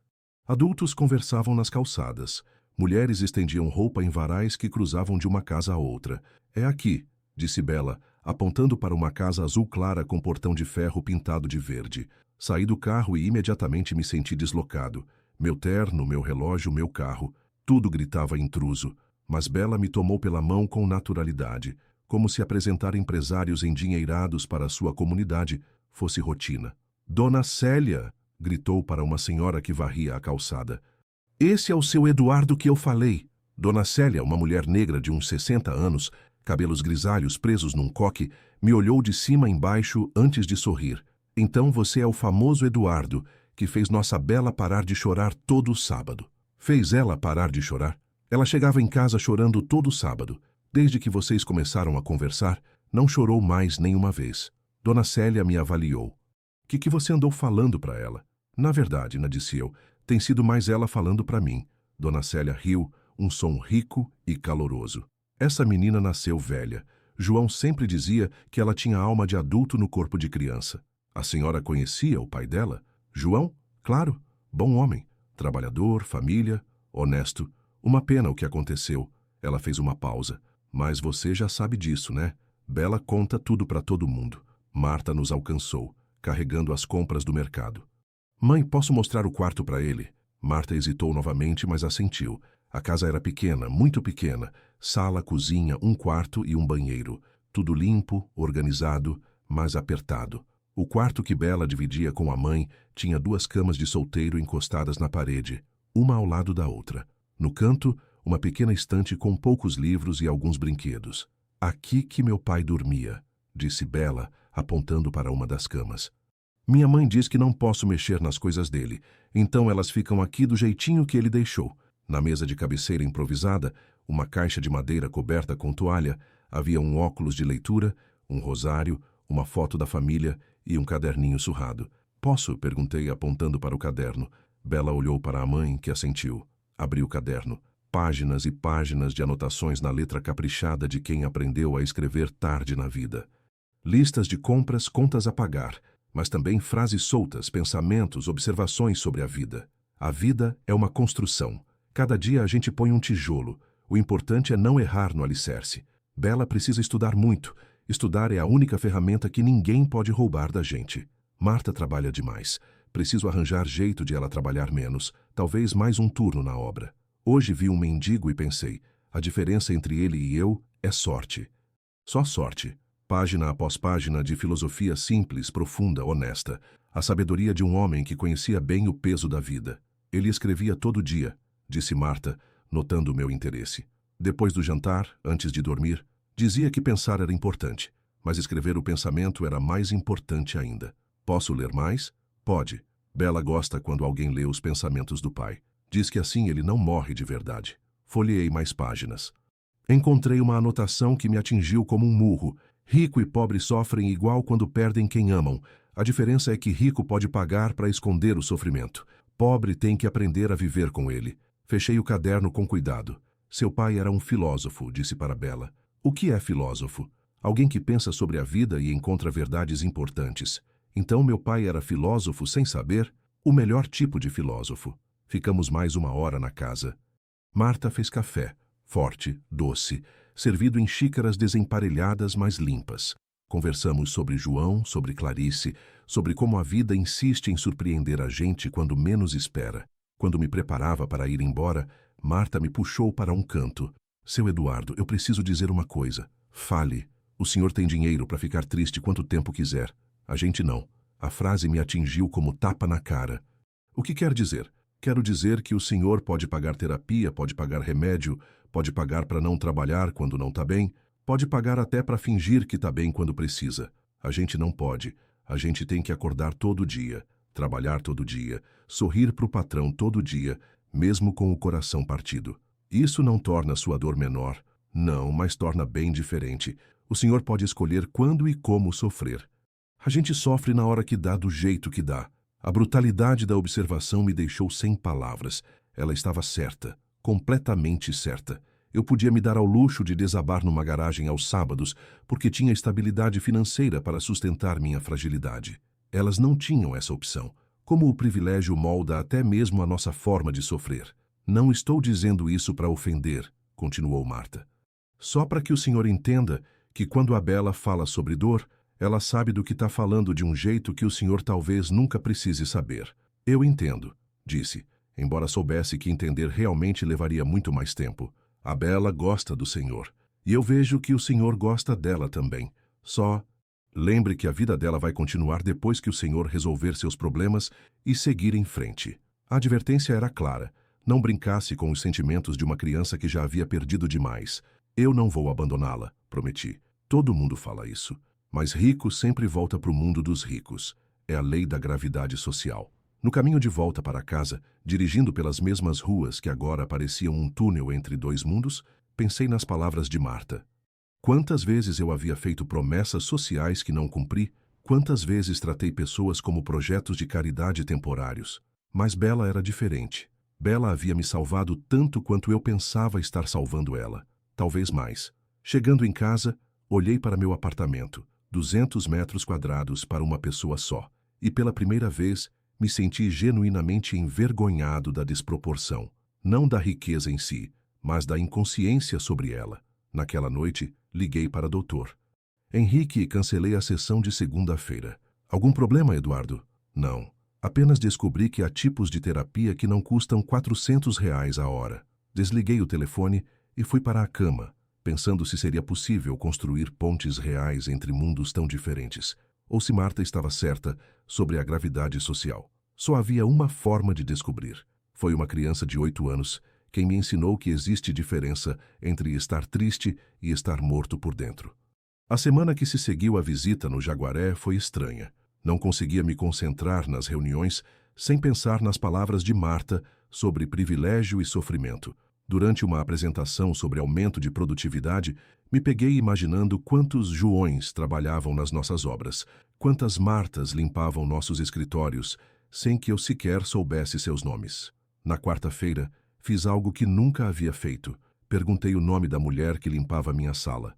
Adultos conversavam nas calçadas. Mulheres estendiam roupa em varais que cruzavam de uma casa a outra. É aqui, disse Bela, apontando para uma casa azul clara com portão de ferro pintado de verde. Saí do carro e imediatamente me senti deslocado. Meu terno, meu relógio, meu carro, tudo gritava intruso. Mas Bela me tomou pela mão com naturalidade, como se apresentar empresários endinheirados para a sua comunidade fosse rotina. Dona Célia! Gritou para uma senhora que varria a calçada. Esse é o seu Eduardo que eu falei. Dona Célia, uma mulher negra de uns 60 anos, cabelos grisalhos presos num coque, me olhou de cima a embaixo antes de sorrir. Então você é o famoso Eduardo, que fez nossa Bela parar de chorar todo sábado. Fez ela parar de chorar? Ela chegava em casa chorando todo sábado. Desde que vocês começaram a conversar, não chorou mais nenhuma vez. Dona Célia me avaliou. Que você andou falando para ela? Na verdade, disse eu, tem sido mais ela falando para mim. Dona Célia riu, um som rico e caloroso. Essa menina nasceu velha. João sempre dizia que ela tinha alma de adulto no corpo de criança. A senhora conhecia o pai dela? João? Claro. Bom homem. Trabalhador, família, honesto. Uma pena o que aconteceu. Ela fez uma pausa. Mas você já sabe disso, né? Bela conta tudo para todo mundo. Marta nos alcançou, carregando as compras do mercado. Mãe, posso mostrar o quarto para ele? Marta hesitou novamente, mas assentiu. A casa era pequena, muito pequena. Sala, cozinha, um quarto e um banheiro. Tudo limpo, organizado, mas apertado. O quarto que Bela dividia com a mãe tinha 2 camas de solteiro encostadas na parede, uma ao lado da outra. No canto, uma pequena estante com poucos livros e alguns brinquedos. Aqui que meu pai dormia, disse Bela, apontando para uma das camas. Minha mãe diz que não posso mexer nas coisas dele, então elas ficam aqui do jeitinho que ele deixou. Na mesa de cabeceira improvisada, uma caixa de madeira coberta com toalha, havia um óculos de leitura, um rosário, uma foto da família e um caderninho surrado. Posso? Perguntei, apontando para o caderno. Bela olhou para a mãe, que assentiu. Abriu o caderno. Páginas e páginas de anotações na letra caprichada de quem aprendeu a escrever tarde na vida. Listas de compras, contas a pagar, mas também frases soltas, pensamentos, observações sobre a vida. A vida é uma construção. Cada dia a gente põe um tijolo. O importante é não errar no alicerce. Bela precisa estudar muito. Estudar é a única ferramenta que ninguém pode roubar da gente. Marta trabalha demais. Preciso arranjar jeito de ela trabalhar menos, talvez mais um turno na obra. Hoje vi um mendigo e pensei, a diferença entre ele e eu é sorte. Só sorte. Página após página de filosofia simples, profunda, honesta. A sabedoria de um homem que conhecia bem o peso da vida. Ele escrevia todo dia, disse Marta, notando o meu interesse. Depois do jantar, antes de dormir, dizia que pensar era importante, mas escrever o pensamento era mais importante ainda. Posso ler mais? Pode. Bela gosta quando alguém lê os pensamentos do pai. Diz que assim ele não morre de verdade. Folheei mais páginas. Encontrei uma anotação que me atingiu como um murro. Rico e pobre sofrem igual quando perdem quem amam. A diferença é que rico pode pagar para esconder o sofrimento. Pobre tem que aprender a viver com ele. Fechei o caderno com cuidado. Seu pai era um filósofo, disse para Bela. O que é filósofo? Alguém que pensa sobre a vida e encontra verdades importantes. Então meu pai era filósofo sem saber? O melhor tipo de filósofo. Ficamos mais 1 hora na casa. Marta fez café, forte, doce, servido em xícaras desemparelhadas, mas limpas. Conversamos sobre João, sobre Clarice, sobre como a vida insiste em surpreender a gente quando menos espera. Quando me preparava para ir embora, Marta me puxou para um canto. Seu Eduardo, eu preciso dizer uma coisa. Fale. O senhor tem dinheiro para ficar triste quanto tempo quiser. A gente não. A frase me atingiu como tapa na cara. O que quer dizer? Quero dizer que o senhor pode pagar terapia, pode pagar remédio, pode pagar para não trabalhar quando não está bem, pode pagar até para fingir que está bem quando precisa. A gente não pode. A gente tem que acordar todo dia, trabalhar todo dia, sorrir para o patrão todo dia, mesmo com o coração partido. Isso não torna sua dor menor. Não, mas torna bem diferente. O senhor pode escolher quando e como sofrer. A gente sofre na hora que dá do jeito que dá. A brutalidade da observação me deixou sem palavras. Ela estava certa, completamente certa. Eu podia me dar ao luxo de desabar numa garagem aos sábados, porque tinha estabilidade financeira para sustentar minha fragilidade. Elas não tinham essa opção. Como o privilégio molda até mesmo a nossa forma de sofrer. Não estou dizendo isso para ofender, continuou Marta. Só para que o senhor entenda que quando a Bela fala sobre dor, ela sabe do que está falando de um jeito que o senhor talvez nunca precise saber. Eu entendo, disse, embora soubesse que entender realmente levaria muito mais tempo. A Bela gosta do senhor, e eu vejo que o senhor gosta dela também. Só lembre que a vida dela vai continuar depois que o senhor resolver seus problemas e seguir em frente. A advertência era clara. Não brincasse com os sentimentos de uma criança que já havia perdido demais. Eu não vou abandoná-la, prometi. Todo mundo fala isso. Mas rico sempre volta para o mundo dos ricos. É a lei da gravidade social. No caminho de volta para casa, dirigindo pelas mesmas ruas que agora pareciam um túnel entre dois mundos, pensei nas palavras de Marta. Quantas vezes eu havia feito promessas sociais que não cumpri? Quantas vezes tratei pessoas como projetos de caridade temporários? Mas Bela era diferente. Bela havia me salvado tanto quanto eu pensava estar salvando ela. Talvez mais. Chegando em casa, olhei para meu apartamento. 200 metros quadrados para uma pessoa só. E pela primeira vez, me senti genuinamente envergonhado da desproporção. Não da riqueza em si, mas da inconsciência sobre ela. Naquela noite, liguei para o doutor. Henrique, e cancelei a sessão de segunda-feira. Algum problema, Eduardo? Não. Apenas descobri que há tipos de terapia que não custam R$ 400 a hora. Desliguei o telefone e fui para a cama, pensando se seria possível construir pontes reais entre mundos tão diferentes, ou se Marta estava certa sobre a gravidade social. Só havia uma forma de descobrir. Foi uma criança de 8 anos quem me ensinou que existe diferença entre estar triste e estar morto por dentro. A semana que se seguiu à visita no Jaguaré foi estranha. Não conseguia me concentrar nas reuniões sem pensar nas palavras de Marta sobre privilégio e sofrimento. Durante uma apresentação sobre aumento de produtividade, me peguei imaginando quantos Joões trabalhavam nas nossas obras, quantas Martas limpavam nossos escritórios, sem que eu sequer soubesse seus nomes. Na quarta-feira, fiz algo que nunca havia feito. Perguntei o nome da mulher que limpava minha sala.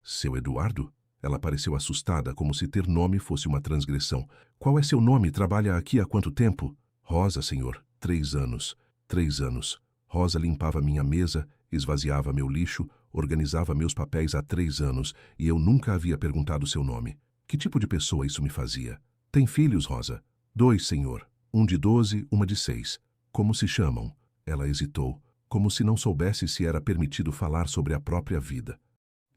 Seu Eduardo? Ela pareceu assustada, como se ter nome fosse uma transgressão. Qual é seu nome? Trabalha aqui há quanto tempo? Rosa, senhor. 3 anos. 3 anos. Rosa limpava minha mesa, esvaziava meu lixo, organizava meus papéis há 3 anos, e eu nunca havia perguntado seu nome. Que tipo de pessoa isso me fazia? Tem filhos, Rosa? 2, senhor. Um de 12, uma de 6. Como se chamam? Ela hesitou, como se não soubesse se era permitido falar sobre a própria vida.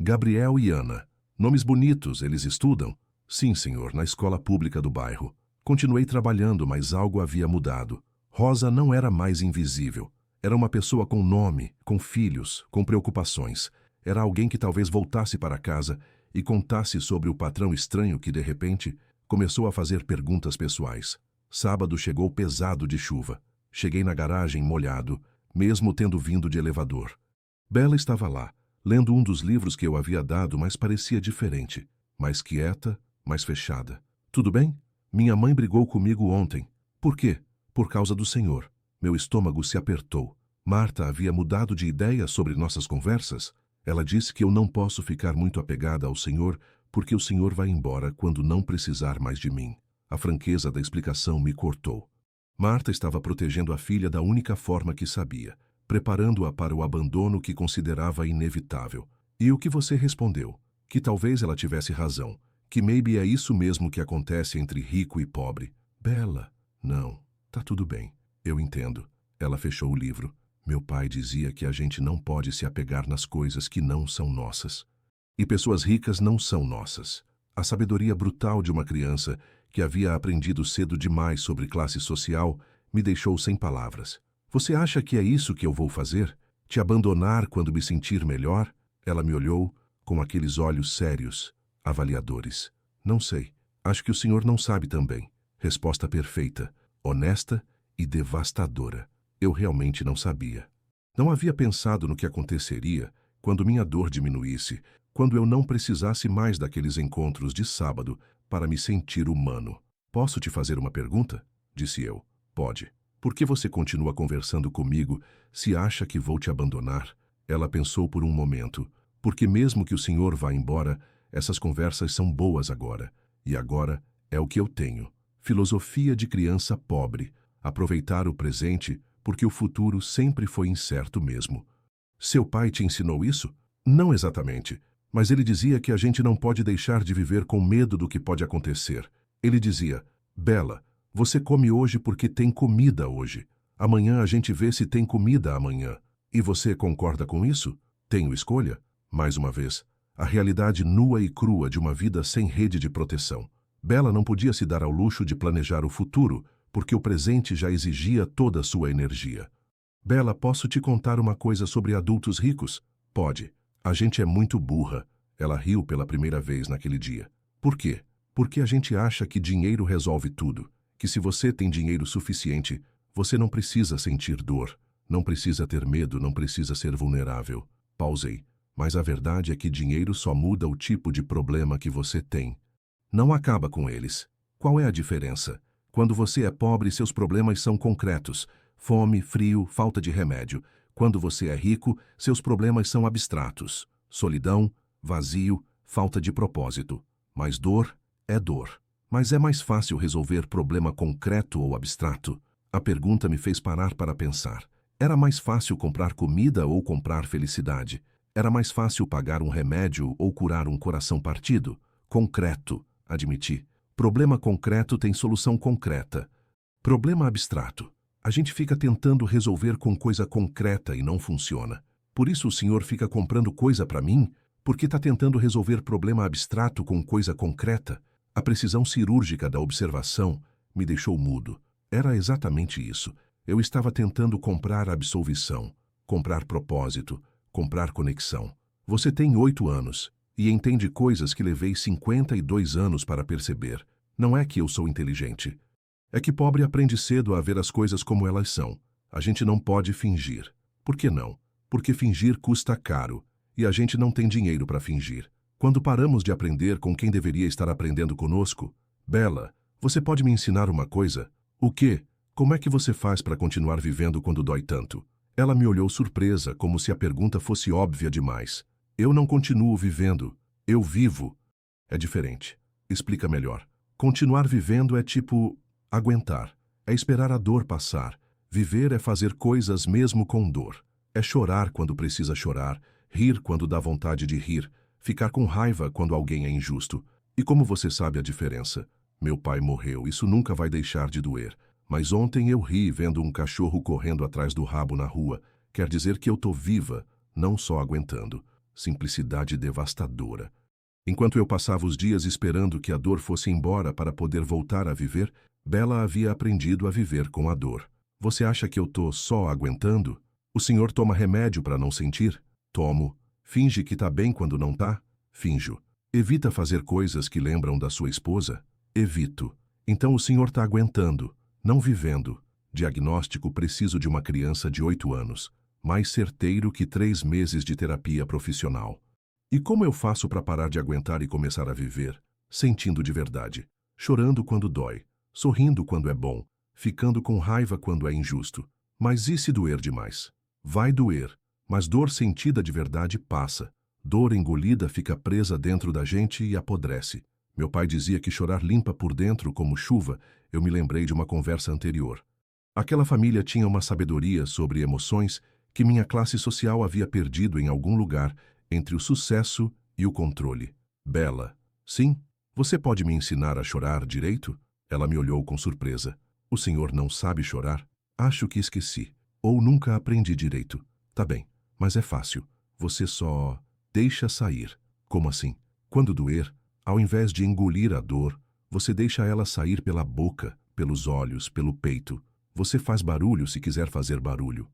Gabriel e Ana. Nomes bonitos, eles estudam? Sim, senhor, na escola pública do bairro. Continuei trabalhando, mas algo havia mudado. Rosa não era mais invisível. Era uma pessoa com nome, com filhos, com preocupações. Era alguém que talvez voltasse para casa e contasse sobre o patrão estranho que, de repente, começou a fazer perguntas pessoais. Sábado chegou pesado de chuva. Cheguei na garagem molhado, mesmo tendo vindo de elevador. Bela estava lá, lendo um dos livros que eu havia dado, mas parecia diferente. Mais quieta, mais fechada. Tudo bem? Minha mãe brigou comigo ontem. Por quê? Por causa do senhor. Meu estômago se apertou. Marta havia mudado de ideia sobre nossas conversas. Ela disse que eu não posso ficar muito apegada ao senhor porque o senhor vai embora quando não precisar mais de mim. A franqueza da explicação me cortou. Marta estava protegendo a filha da única forma que sabia, preparando-a para o abandono que considerava inevitável. E o que você respondeu? Que talvez ela tivesse razão, que maybe é isso mesmo que acontece entre rico e pobre. Bela, não, tá tudo bem, eu entendo. Ela fechou o livro. Meu pai dizia que a gente não pode se apegar nas coisas que não são nossas. E pessoas ricas não são nossas. A sabedoria brutal de uma criança que havia aprendido cedo demais sobre classe social me deixou sem palavras. Você acha que é isso que eu vou fazer? Te abandonar quando me sentir melhor? Ela me olhou com aqueles olhos sérios, avaliadores. Não sei. Acho que o senhor não sabe também. Resposta perfeita, honesta e devastadora. Eu realmente não sabia. Não havia pensado no que aconteceria quando minha dor diminuísse, quando eu não precisasse mais daqueles encontros de sábado para me sentir humano. Posso te fazer uma pergunta? Disse eu. Pode. Por que você continua conversando comigo se acha que vou te abandonar? Ela pensou por um momento. Porque mesmo que o senhor vá embora, essas conversas são boas agora. E agora é o que eu tenho. Filosofia de criança pobre. Aproveitar o presente porque o futuro sempre foi incerto mesmo. Seu pai te ensinou isso? Não exatamente. Mas ele dizia que a gente não pode deixar de viver com medo do que pode acontecer. Ele dizia, Bela, você come hoje porque tem comida hoje. Amanhã a gente vê se tem comida amanhã. E você concorda com isso? Tenho escolha? Mais uma vez, a realidade nua e crua de uma vida sem rede de proteção. Bela não podia se dar ao luxo de planejar o futuro, porque o presente já exigia toda a sua energia. Bela, posso te contar uma coisa sobre adultos ricos? Pode. A gente é muito burra. Ela riu pela primeira vez naquele dia. Por quê? Porque a gente acha que dinheiro resolve tudo. Que se você tem dinheiro suficiente, você não precisa sentir dor, não precisa ter medo, não precisa ser vulnerável. Pausei. Mas a verdade é que dinheiro só muda o tipo de problema que você tem. Não acaba com eles. Qual é a diferença? Quando você é pobre, seus problemas são concretos. Fome, frio, falta de remédio. Quando você é rico, seus problemas são abstratos. Solidão, vazio, falta de propósito. Mas dor é dor. Mas é mais fácil resolver problema concreto ou abstrato? A pergunta me fez parar para pensar. Era mais fácil comprar comida ou comprar felicidade? Era mais fácil pagar um remédio ou curar um coração partido? Concreto, admiti. Problema concreto tem solução concreta. Problema abstrato. A gente fica tentando resolver com coisa concreta e não funciona. Por isso o senhor fica comprando coisa para mim? Porque está tentando resolver problema abstrato com coisa concreta? A precisão cirúrgica da observação me deixou mudo. Era exatamente isso. Eu estava tentando comprar absolvição, comprar propósito, comprar conexão. Você tem 8 anos e entende coisas que levei 52 anos para perceber. Não é que eu sou inteligente. É que pobre aprende cedo a ver as coisas como elas são. A gente não pode fingir. Por que não? Porque fingir custa caro e a gente não tem dinheiro para fingir. Quando paramos de aprender com quem deveria estar aprendendo conosco, Bela, você pode me ensinar uma coisa? O quê? Como é que você faz para continuar vivendo quando dói tanto? Ela me olhou surpresa, como se a pergunta fosse óbvia demais. Eu não continuo vivendo. Eu vivo. É diferente. Explica melhor. Continuar vivendo é tipo aguentar. É esperar a dor passar. Viver é fazer coisas mesmo com dor. É chorar quando precisa chorar, rir quando dá vontade de rir, ficar com raiva quando alguém é injusto. E como você sabe a diferença? Meu pai morreu, isso nunca vai deixar de doer. Mas ontem eu ri vendo um cachorro correndo atrás do rabo na rua. Quer dizer que eu tô viva, não só aguentando. Simplicidade devastadora. Enquanto eu passava os dias esperando que a dor fosse embora para poder voltar a viver, Bela havia aprendido a viver com a dor. Você acha que eu tô só aguentando? O senhor toma remédio para não sentir? Tomo. Finge que tá bem quando não tá? Finjo. Evita fazer coisas que lembram da sua esposa? Evito. Então o senhor tá aguentando, não vivendo. Diagnóstico preciso de uma criança de 8 anos. Mais certeiro que 3 meses de terapia profissional. E como eu faço para parar de aguentar e começar a viver? Sentindo de verdade. Chorando quando dói. Sorrindo quando é bom. Ficando com raiva quando é injusto. Mas e se doer demais? Vai doer. Mas dor sentida de verdade passa. Dor engolida fica presa dentro da gente e apodrece. Meu pai dizia que chorar limpa por dentro como chuva. Eu me lembrei de uma conversa anterior. Aquela família tinha uma sabedoria sobre emoções que minha classe social havia perdido em algum lugar entre o sucesso e o controle. Bela. Sim? Você pode me ensinar a chorar direito? Ela me olhou com surpresa. O senhor não sabe chorar? Acho que esqueci. Ou nunca aprendi direito. Tá bem, mas é fácil. Você só deixa sair. Como assim? Quando doer, ao invés de engolir a dor, você deixa ela sair pela boca, pelos olhos, pelo peito. Você faz barulho se quiser fazer barulho.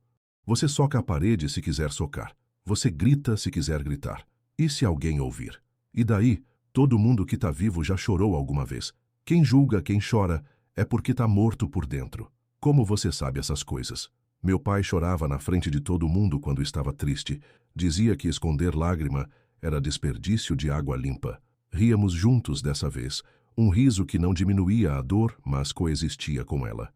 Você soca a parede se quiser socar. Você grita se quiser gritar. E se alguém ouvir? E daí, todo mundo que tá vivo já chorou alguma vez. Quem julga quem chora é porque tá morto por dentro. Como você sabe essas coisas? Meu pai chorava na frente de todo mundo quando estava triste. Dizia que esconder lágrima era desperdício de água limpa. Ríamos juntos dessa vez. Um riso que não diminuía a dor, mas coexistia com ela.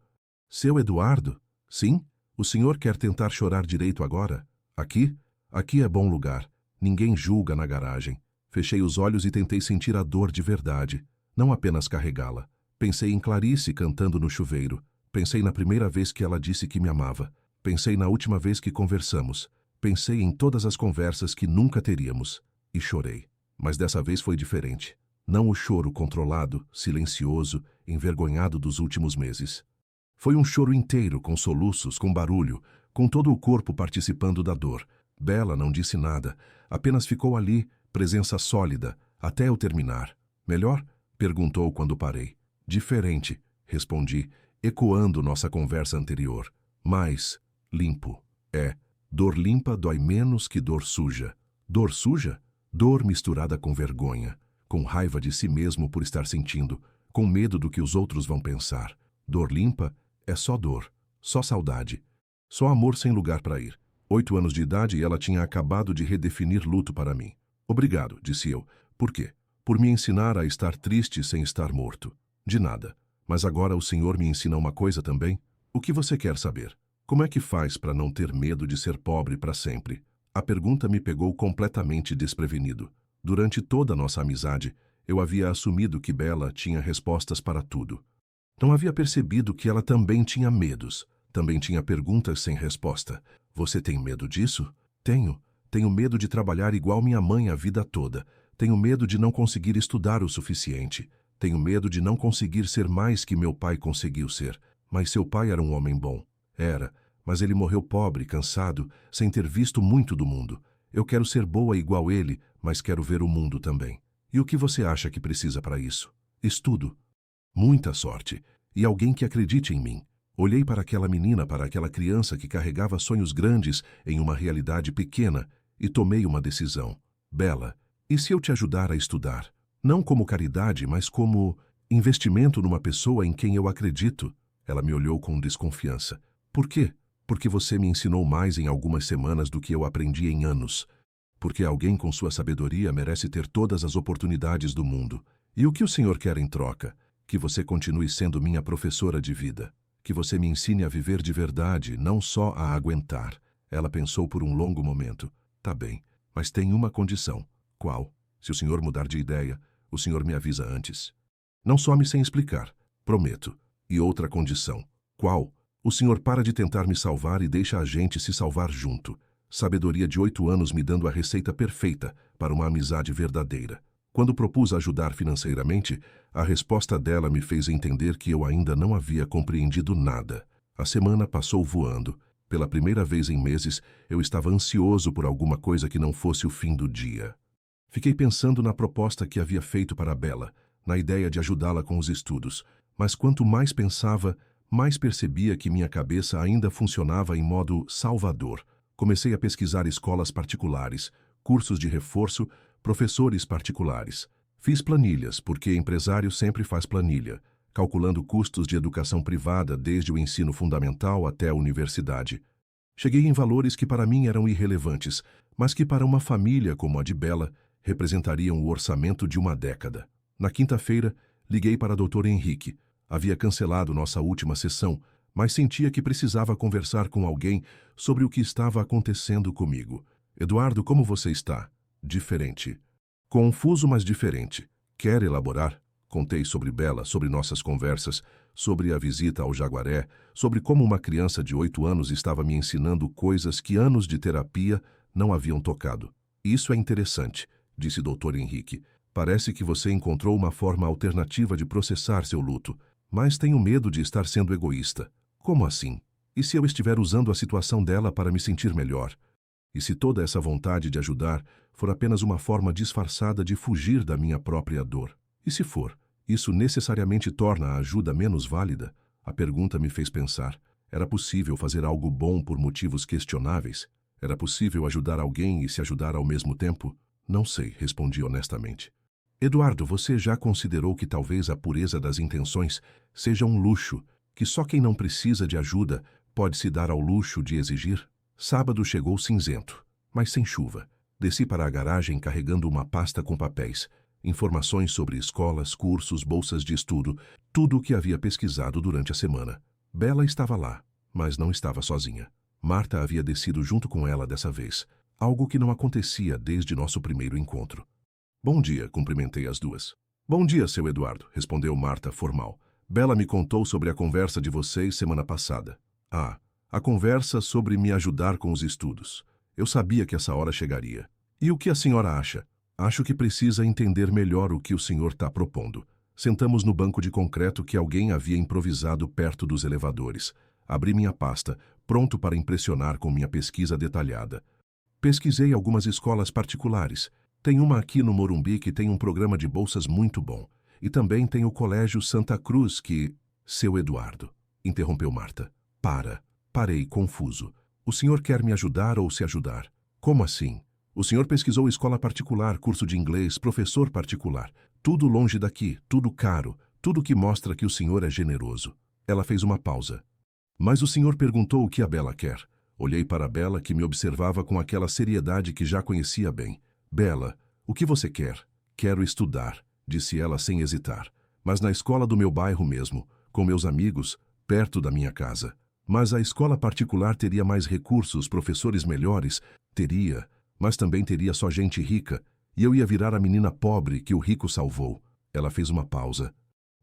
Seu Eduardo? Sim? O senhor quer tentar chorar direito agora? Aqui? Aqui é bom lugar. Ninguém julga na garagem. Fechei os olhos e tentei sentir a dor de verdade, não apenas carregá-la. Pensei em Clarice cantando no chuveiro. Pensei na primeira vez que ela disse que me amava. Pensei na última vez que conversamos. Pensei em todas as conversas que nunca teríamos. E chorei. Mas dessa vez foi diferente. Não o choro controlado, silencioso, envergonhado dos últimos meses. Foi um choro inteiro, com soluços, com barulho, com todo o corpo participando da dor. Bela não disse nada, apenas ficou ali, presença sólida, até eu terminar. Melhor? Perguntou quando parei. Diferente, respondi, ecoando nossa conversa anterior. Mais limpo. Dor limpa dói menos que dor suja. Dor suja? Dor misturada com vergonha, com raiva de si mesmo por estar sentindo, com medo do que os outros vão pensar. Dor limpa é só dor, só saudade, só amor sem lugar para ir. 8 anos de idade e ela tinha acabado de redefinir luto para mim. Obrigado, disse eu. Por quê? Por me ensinar a estar triste sem estar morto. De nada. Mas agora o senhor me ensina uma coisa também? O que você quer saber? Como é que faz para não ter medo de ser pobre para sempre? A pergunta me pegou completamente desprevenido. Durante toda a nossa amizade, eu havia assumido que Bela tinha respostas para tudo. Não havia percebido que ela também tinha medos, também tinha perguntas sem resposta. Você tem medo disso? Tenho. Tenho medo de trabalhar igual minha mãe a vida toda. Tenho medo de não conseguir estudar o suficiente. Tenho medo de não conseguir ser mais que meu pai conseguiu ser. Mas seu pai era um homem bom. Era, mas ele morreu pobre, cansado, sem ter visto muito do mundo. Eu quero ser boa igual ele, mas quero ver o mundo também. E o que você acha que precisa para isso? Estudo. Muita sorte. E alguém que acredite em mim. Olhei para aquela menina, para aquela criança que carregava sonhos grandes em uma realidade pequena e tomei uma decisão. Bela, e se eu te ajudar a estudar? Não como caridade, mas como investimento numa pessoa em quem eu acredito. Ela me olhou com desconfiança. Por quê? Porque você me ensinou mais em algumas semanas do que eu aprendi em anos. Porque alguém com sua sabedoria merece ter todas as oportunidades do mundo. E o que o senhor quer em troca? Que você continue sendo minha professora de vida. Que você me ensine a viver de verdade, não só a aguentar. Ela pensou por um longo momento. Tá bem, mas tem uma condição. Qual? Se o senhor mudar de ideia, o senhor me avisa antes. Não some sem explicar. Prometo. E outra condição. Qual? O senhor para de tentar me salvar e deixa a gente se salvar junto. Sabedoria de 8 anos me dando a receita perfeita para uma amizade verdadeira. Quando propus ajudar financeiramente, a resposta dela me fez entender que eu ainda não havia compreendido nada. A semana passou voando. Pela primeira vez em meses, eu estava ansioso por alguma coisa que não fosse o fim do dia. Fiquei pensando na proposta que havia feito para a Bela, na ideia de ajudá-la com os estudos, mas quanto mais pensava, mais percebia que minha cabeça ainda funcionava em modo salvador. Comecei a pesquisar escolas particulares, cursos de reforço, professores particulares. Fiz planilhas, porque empresário sempre faz planilha, calculando custos de educação privada desde o ensino fundamental até a universidade. Cheguei em valores que para mim eram irrelevantes, mas que para uma família como a de Bela representariam o orçamento de uma década. Na quinta-feira, liguei para o Dr. Henrique. Havia cancelado nossa última sessão, mas sentia que precisava conversar com alguém sobre o que estava acontecendo comigo. Eduardo, como você está? Diferente. Confuso, mas diferente. Quer elaborar? Contei sobre Bela, sobre nossas conversas, sobre a visita ao Jaguaré, sobre como uma criança de 8 anos estava me ensinando coisas que anos de terapia não haviam tocado. Isso é interessante, disse Dr. Henrique. Parece que você encontrou uma forma alternativa de processar seu luto, mas tenho medo de estar sendo egoísta. Como assim? E se eu estiver usando a situação dela para me sentir melhor? E se toda essa vontade de ajudar for apenas uma forma disfarçada de fugir da minha própria dor? E se for, isso necessariamente torna a ajuda menos válida? A pergunta me fez pensar. Era possível fazer algo bom por motivos questionáveis? Era possível ajudar alguém e se ajudar ao mesmo tempo? Não sei, respondi honestamente. Eduardo, você já considerou que talvez a pureza das intenções seja um luxo, que só quem não precisa de ajuda pode se dar ao luxo de exigir? Sábado chegou cinzento, mas sem chuva. Desci para a garagem carregando uma pasta com papéis, informações sobre escolas, cursos, bolsas de estudo, tudo o que havia pesquisado durante a semana. Bela estava lá, mas não estava sozinha. Marta havia descido junto com ela dessa vez, algo que não acontecia desde nosso primeiro encontro. Bom dia, cumprimentei as duas. Bom dia, seu Eduardo, respondeu Marta formal. Bela me contou sobre a conversa de vocês semana passada. Ah, a conversa sobre me ajudar com os estudos. Eu sabia que essa hora chegaria. E o que a senhora acha? Acho que precisa entender melhor o que o senhor está propondo. Sentamos no banco de concreto que alguém havia improvisado perto dos elevadores. Abri minha pasta, pronto para impressionar com minha pesquisa detalhada. Pesquisei algumas escolas particulares. Tem uma aqui no Morumbi que tem um programa de bolsas muito bom. E também tem o Colégio Santa Cruz que... Seu Eduardo, interrompeu Marta. Parei, confuso. O senhor quer me ajudar ou se ajudar? Como assim? O senhor pesquisou escola particular, curso de inglês, professor particular. Tudo longe daqui, tudo caro, tudo que mostra que o senhor é generoso. Ela fez uma pausa. Mas o senhor perguntou o que a Bela quer. Olhei para a Bela, que me observava com aquela seriedade que já conhecia bem. Bela, o que você quer? Quero estudar, disse ela sem hesitar. Mas na escola do meu bairro mesmo, com meus amigos, perto da minha casa. Mas a escola particular teria mais recursos, professores melhores? Teria, mas também teria só gente rica, e eu ia virar a menina pobre que o rico salvou. Ela fez uma pausa.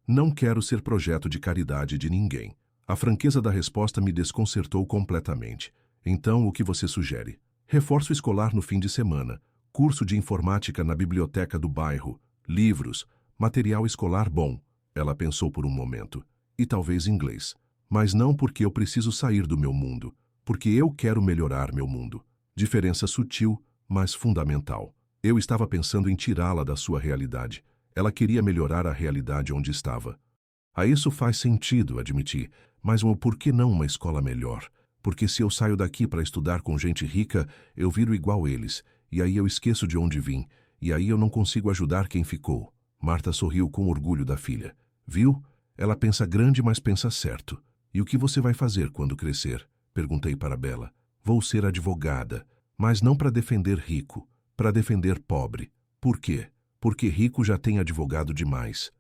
Não quero ser projeto de caridade de ninguém. A franqueza da resposta me desconcertou completamente. Então, o que você sugere? Reforço escolar no fim de semana, curso de informática na biblioteca do bairro, livros, material escolar bom. Ela pensou por um momento. E talvez inglês. Mas não porque eu preciso sair do meu mundo, porque eu quero melhorar meu mundo. Diferença sutil, mas fundamental. Eu estava pensando em tirá-la da sua realidade. Ela queria melhorar a realidade onde estava. A isso faz sentido, admiti, mas por que não uma escola melhor? Porque se eu saio daqui para estudar com gente rica, eu viro igual eles, e aí eu esqueço de onde vim, e aí eu não consigo ajudar quem ficou. Marta sorriu com orgulho da filha. Viu? Ela pensa grande, mas pensa certo. E o que você vai fazer quando crescer? Perguntei para Bela. Vou ser advogada, mas não para defender rico, para defender pobre. Por quê? Porque rico já tem advogado demais.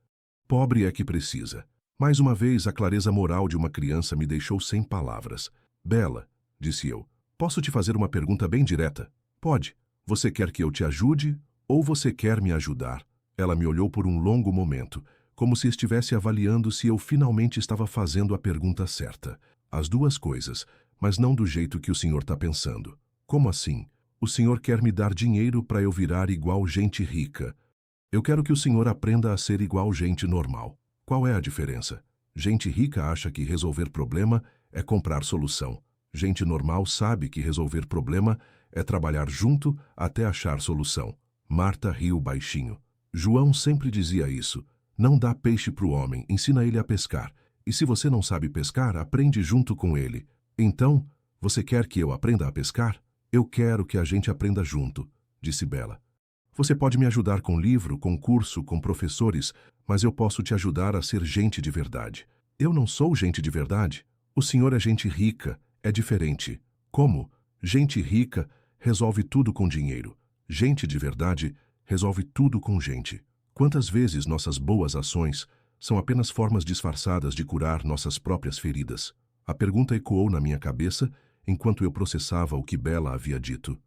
Pobre é que precisa. Mais uma vez, a clareza moral de uma criança me deixou sem palavras. Bela, disse eu, posso te fazer uma pergunta bem direta? Pode. Você quer que eu te ajude ou você quer me ajudar? Ela me olhou por um longo momento, como se estivesse avaliando se eu finalmente estava fazendo a pergunta certa. As duas coisas, mas não do jeito que o senhor está pensando. Como assim? O senhor quer me dar dinheiro para eu virar igual gente rica. Eu quero que o senhor aprenda a ser igual gente normal. Qual é a diferença? Gente rica acha que resolver problema é comprar solução. Gente normal sabe que resolver problema é trabalhar junto até achar solução. Marta riu baixinho. João sempre dizia isso. Não dá peixe para o homem, ensina ele a pescar. E se você não sabe pescar, aprende junto com ele. Então, você quer que eu aprenda a pescar? Eu quero que a gente aprenda junto, disse Bela. Você pode me ajudar com livro, com curso, com professores, mas eu posso te ajudar a ser gente de verdade. Eu não sou gente de verdade. O senhor é gente rica, é diferente. Como? Gente rica resolve tudo com dinheiro. Gente de verdade resolve tudo com gente. Quantas vezes nossas boas ações são apenas formas disfarçadas de curar nossas próprias feridas? A pergunta ecoou na minha cabeça enquanto eu processava o que Bela havia dito.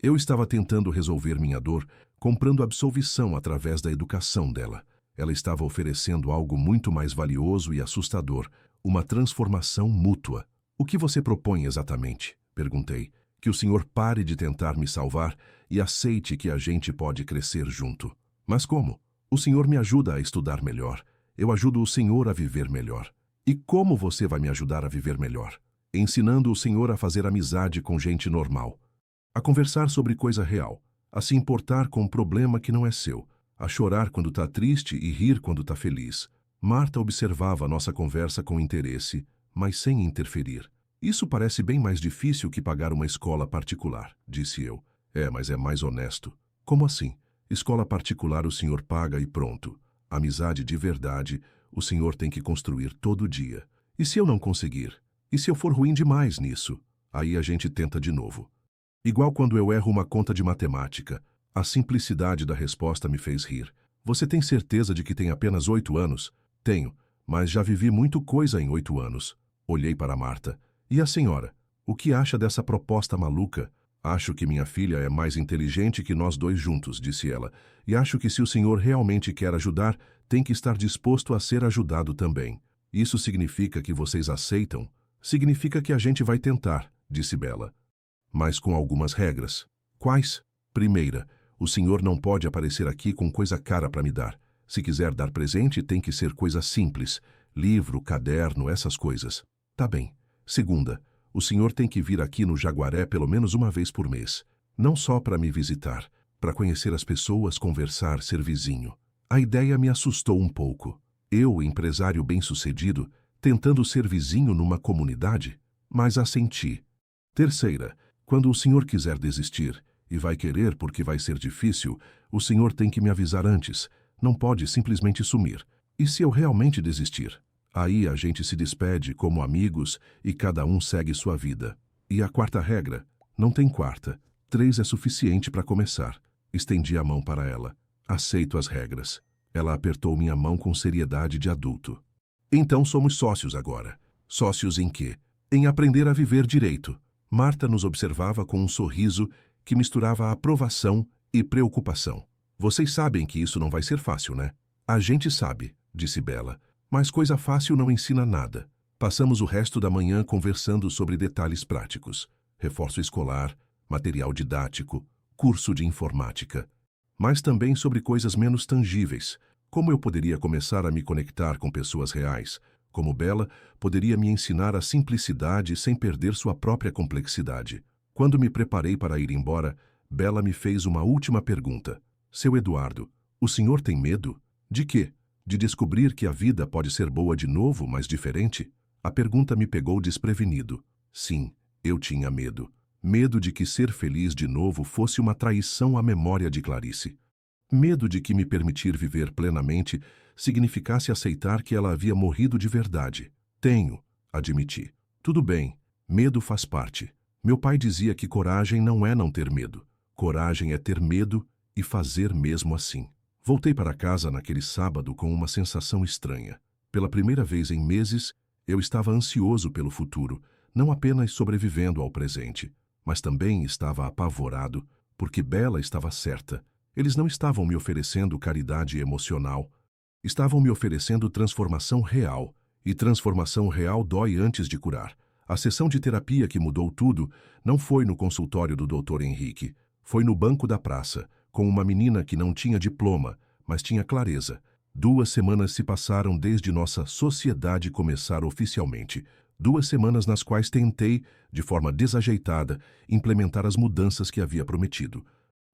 Eu estava tentando resolver minha dor, comprando absolvição através da educação dela. Ela estava oferecendo algo muito mais valioso e assustador, uma transformação mútua. O que você propõe exatamente? Perguntei. Que o senhor pare de tentar me salvar e aceite que a gente pode crescer junto. Mas como? O senhor me ajuda a estudar melhor. Eu ajudo o senhor a viver melhor. E como você vai me ajudar a viver melhor? Ensinando o senhor a fazer amizade com gente normal. A conversar sobre coisa real. A se importar com um problema que não é seu. A chorar quando está triste e rir quando está feliz. Marta observava a nossa conversa com interesse, mas sem interferir. Isso parece bem mais difícil que pagar uma escola particular, disse eu. Mas é mais honesto. Como assim? Escola particular o senhor paga e pronto. Amizade de verdade, o senhor tem que construir todo dia. E se eu não conseguir? E se eu for ruim demais nisso? Aí a gente tenta de novo. Igual quando eu erro uma conta de matemática. A simplicidade da resposta me fez rir. Você tem certeza de que tem apenas 8 anos? Tenho, mas já vivi muito coisa em 8 anos. Olhei para Marta. E a senhora? O que acha dessa proposta maluca? Acho que minha filha é mais inteligente que nós dois juntos, disse ela. E acho que se o senhor realmente quer ajudar, tem que estar disposto a ser ajudado também. Isso significa que vocês aceitam? Significa que a gente vai tentar, disse Bela. Mas com algumas regras. Quais? Primeira, o senhor não pode aparecer aqui com coisa cara para me dar. Se quiser dar presente, tem que ser coisa simples. Livro, caderno, essas coisas. Tá bem. Segunda, o senhor tem que vir aqui no Jaguaré pelo menos uma vez por mês. Não só para me visitar, para conhecer as pessoas, conversar, ser vizinho. A ideia me assustou um pouco. Eu, empresário bem-sucedido, tentando ser vizinho numa comunidade? Mas assenti. Terceira, quando o senhor quiser desistir, e vai querer porque vai ser difícil, o senhor tem que me avisar antes. Não pode simplesmente sumir. E se eu realmente desistir? Aí a gente se despede como amigos e cada um segue sua vida. E a quarta regra? Não tem quarta. 3 é suficiente para começar. Estendi a mão para ela. Aceito as regras. Ela apertou minha mão com seriedade de adulto. Então somos sócios agora. Sócios em quê? Em aprender a viver direito. Marta nos observava com um sorriso que misturava aprovação e preocupação. Vocês sabem que isso não vai ser fácil, né? A gente sabe, disse Bela. Mas coisa fácil não ensina nada. Passamos o resto da manhã conversando sobre detalhes práticos. Reforço escolar, material didático, curso de informática. Mas também sobre coisas menos tangíveis. Como eu poderia começar a me conectar com pessoas reais? Como Bela poderia me ensinar a simplicidade sem perder sua própria complexidade? Quando me preparei para ir embora, Bela me fez uma última pergunta. Seu Eduardo, o senhor tem medo? De quê? De descobrir que a vida pode ser boa de novo, mas diferente? A pergunta me pegou desprevenido. Sim, eu tinha medo. Medo de que ser feliz de novo fosse uma traição à memória de Clarice. Medo de que me permitir viver plenamente significasse aceitar que ela havia morrido de verdade. Tenho, admiti. Tudo bem, medo faz parte. Meu pai dizia que coragem não é não ter medo. Coragem é ter medo e fazer mesmo assim. Voltei para casa naquele sábado com uma sensação estranha. Pela primeira vez em meses, eu estava ansioso pelo futuro, não apenas sobrevivendo ao presente, mas também estava apavorado, porque Bela estava certa. Eles não estavam me oferecendo caridade emocional, estavam me oferecendo transformação real, e transformação real dói antes de curar. A sessão de terapia que mudou tudo não foi no consultório do Dr. Henrique, foi no banco da praça, com uma menina que não tinha diploma, mas tinha clareza. 2 semanas se passaram desde nossa sociedade começar oficialmente. 2 semanas nas quais tentei, de forma desajeitada, implementar as mudanças que havia prometido.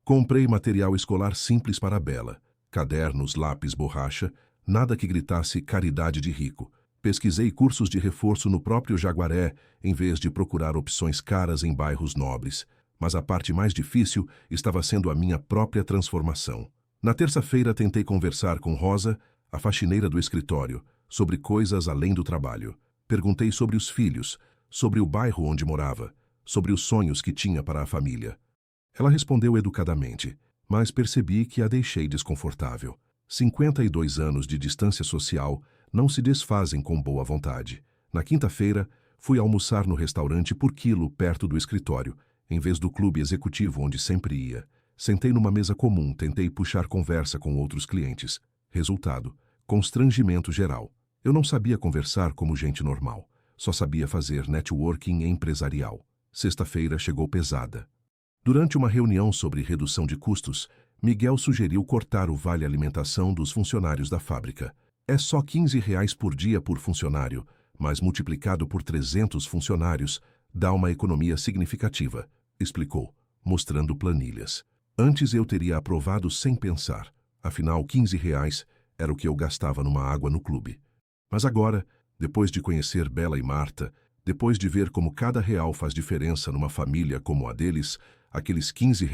Comprei material escolar simples para a Bela. Cadernos, lápis, borracha, nada que gritasse caridade de rico. Pesquisei cursos de reforço no próprio Jaguaré, em vez de procurar opções caras em bairros nobres. Mas a parte mais difícil estava sendo a minha própria transformação. Na terça-feira tentei conversar com Rosa, a faxineira do escritório, sobre coisas além do trabalho. Perguntei sobre os filhos, sobre o bairro onde morava, sobre os sonhos que tinha para a família. Ela respondeu educadamente, mas percebi que a deixei desconfortável. 52 anos de distância social não se desfazem com boa vontade. Na quinta-feira, fui almoçar no restaurante por quilo perto do escritório, em vez do clube executivo onde sempre ia. Sentei numa mesa comum, tentei puxar conversa com outros clientes. Resultado, constrangimento geral. Eu não sabia conversar como gente normal. Só sabia fazer networking empresarial. Sexta-feira chegou pesada. Durante uma reunião sobre redução de custos, Miguel sugeriu cortar o vale-alimentação dos funcionários da fábrica. É só R$ 15 por dia por funcionário, mas multiplicado por 300 funcionários, dá uma economia significativa, explicou, mostrando planilhas. Antes eu teria aprovado sem pensar. Afinal, R$ 15 era o que eu gastava numa água no clube. Mas agora, depois de conhecer Bela e Marta, depois de ver como cada real faz diferença numa família como a deles, aqueles R$ 15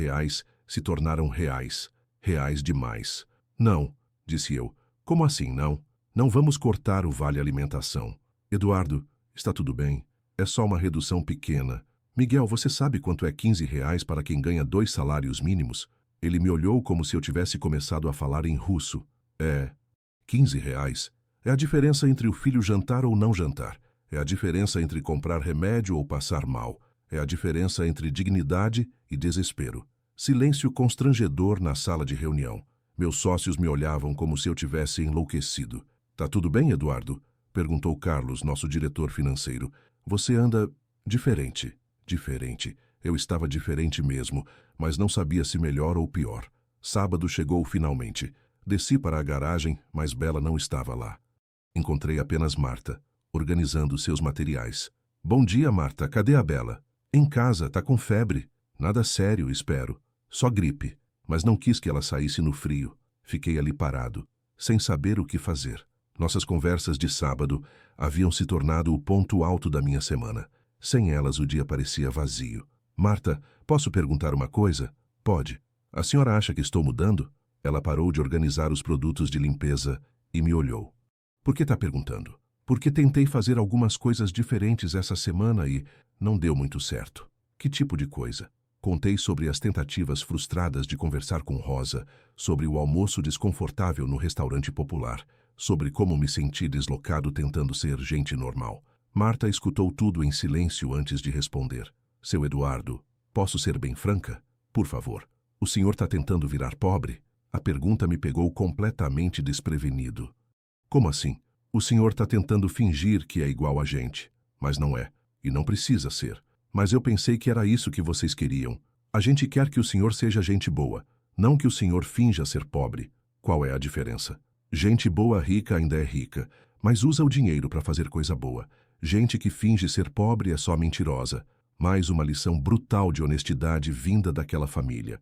se tornaram reais. Reais demais. Não, disse eu. Como assim não? Não vamos cortar o vale-alimentação. Eduardo, está tudo bem. É só uma redução pequena. Miguel, você sabe quanto é R$ 15 para quem ganha 2 salários mínimos? Ele me olhou como se eu tivesse começado a falar em russo. R$ 15? É a diferença entre o filho jantar ou não jantar. É a diferença entre comprar remédio ou passar mal. É a diferença entre dignidade e desespero. Silêncio constrangedor na sala de reunião. Meus sócios me olhavam como se eu tivesse enlouquecido. Tá tudo bem, Eduardo? Perguntou Carlos, nosso diretor financeiro. Você anda diferente. Diferente. Eu estava diferente mesmo, mas não sabia se melhor ou pior. Sábado chegou finalmente. Desci para a garagem, mas Bela não estava lá. Encontrei apenas Marta, organizando seus materiais. Bom dia, Marta. Cadê a Bela? Em casa, tá com febre. Nada sério, espero. Só gripe. Mas não quis que ela saísse no frio. Fiquei ali parado, sem saber o que fazer. Nossas conversas de sábado haviam se tornado o ponto alto da minha semana. Sem elas, o dia parecia vazio. Marta, posso perguntar uma coisa? Pode. A senhora acha que estou mudando? Ela parou de organizar os produtos de limpeza e me olhou. Por que está perguntando? Porque tentei fazer algumas coisas diferentes essa semana e não deu muito certo. Que tipo de coisa? Contei sobre as tentativas frustradas de conversar com Rosa, sobre o almoço desconfortável no restaurante popular, sobre como me senti deslocado tentando ser gente normal. Marta escutou tudo em silêncio antes de responder. Seu Eduardo, posso ser bem franca? Por favor. O senhor está tentando virar pobre? A pergunta me pegou completamente desprevenido. Como assim? O senhor está tentando fingir que é igual a gente, mas não é, e não precisa ser. Mas eu pensei que era isso que vocês queriam. A gente quer que o senhor seja gente boa, não que o senhor finja ser pobre. Qual é a diferença? Gente boa rica ainda é rica, mas usa o dinheiro para fazer coisa boa. Gente que finge ser pobre é só mentirosa. Mais uma lição brutal de honestidade vinda daquela família.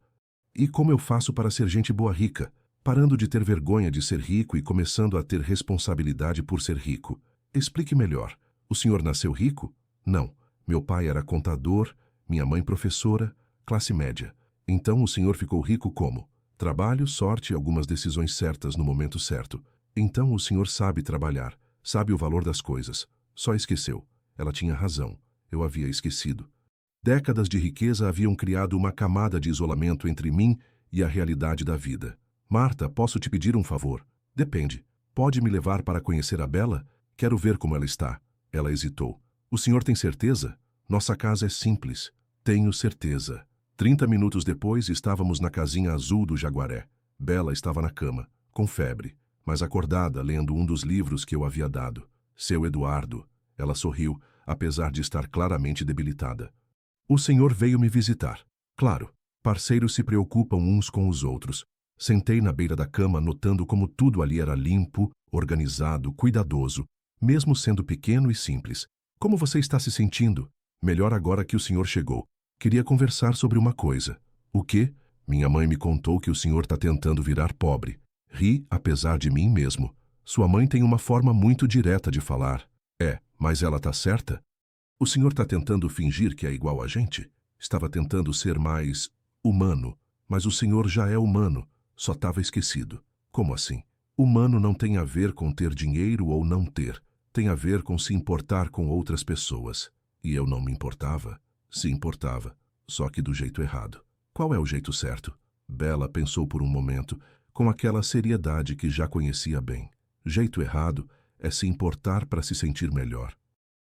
E como eu faço para ser gente boa rica? Parando de ter vergonha de ser rico e começando a ter responsabilidade por ser rico. Explique melhor. O senhor nasceu rico? Não. Meu pai era contador, minha mãe professora, classe média. Então o senhor ficou rico como? Trabalho, sorte e algumas decisões certas no momento certo. Então o senhor sabe trabalhar, sabe o valor das coisas. Só esqueceu. Ela tinha razão. Eu havia esquecido. Décadas de riqueza haviam criado uma camada de isolamento entre mim e a realidade da vida. Marta, posso te pedir um favor? Depende. Pode me levar para conhecer a Bela? Quero ver como ela está. Ela hesitou. O senhor tem certeza? Nossa casa é simples. Tenho certeza. 30 minutos depois, estávamos na casinha azul do Jaguaré. Bela estava na cama, com febre, mas acordada, lendo um dos livros que eu havia dado. Seu Eduardo. Ela sorriu, apesar de estar claramente debilitada. O senhor veio me visitar. Claro, parceiros se preocupam uns com os outros. Sentei na beira da cama, notando como tudo ali era limpo, organizado, cuidadoso, mesmo sendo pequeno e simples. Como você está se sentindo? Melhor agora que o senhor chegou. Queria conversar sobre uma coisa. O quê? Minha mãe me contou que o senhor está tentando virar pobre. Ri, apesar de mim mesmo. Sua mãe tem uma forma muito direta de falar. É, mas ela está certa? O senhor está tentando fingir que é igual a gente? Estava tentando ser mais humano, mas o senhor já é humano, só estava esquecido. Como assim? Humano não tem a ver com ter dinheiro ou não ter. Tem a ver com se importar com outras pessoas. E eu não me importava? Se importava, só que do jeito errado. Qual é o jeito certo? Bela pensou por um momento, com aquela seriedade que já conhecia bem. Jeito errado é se importar para se sentir melhor.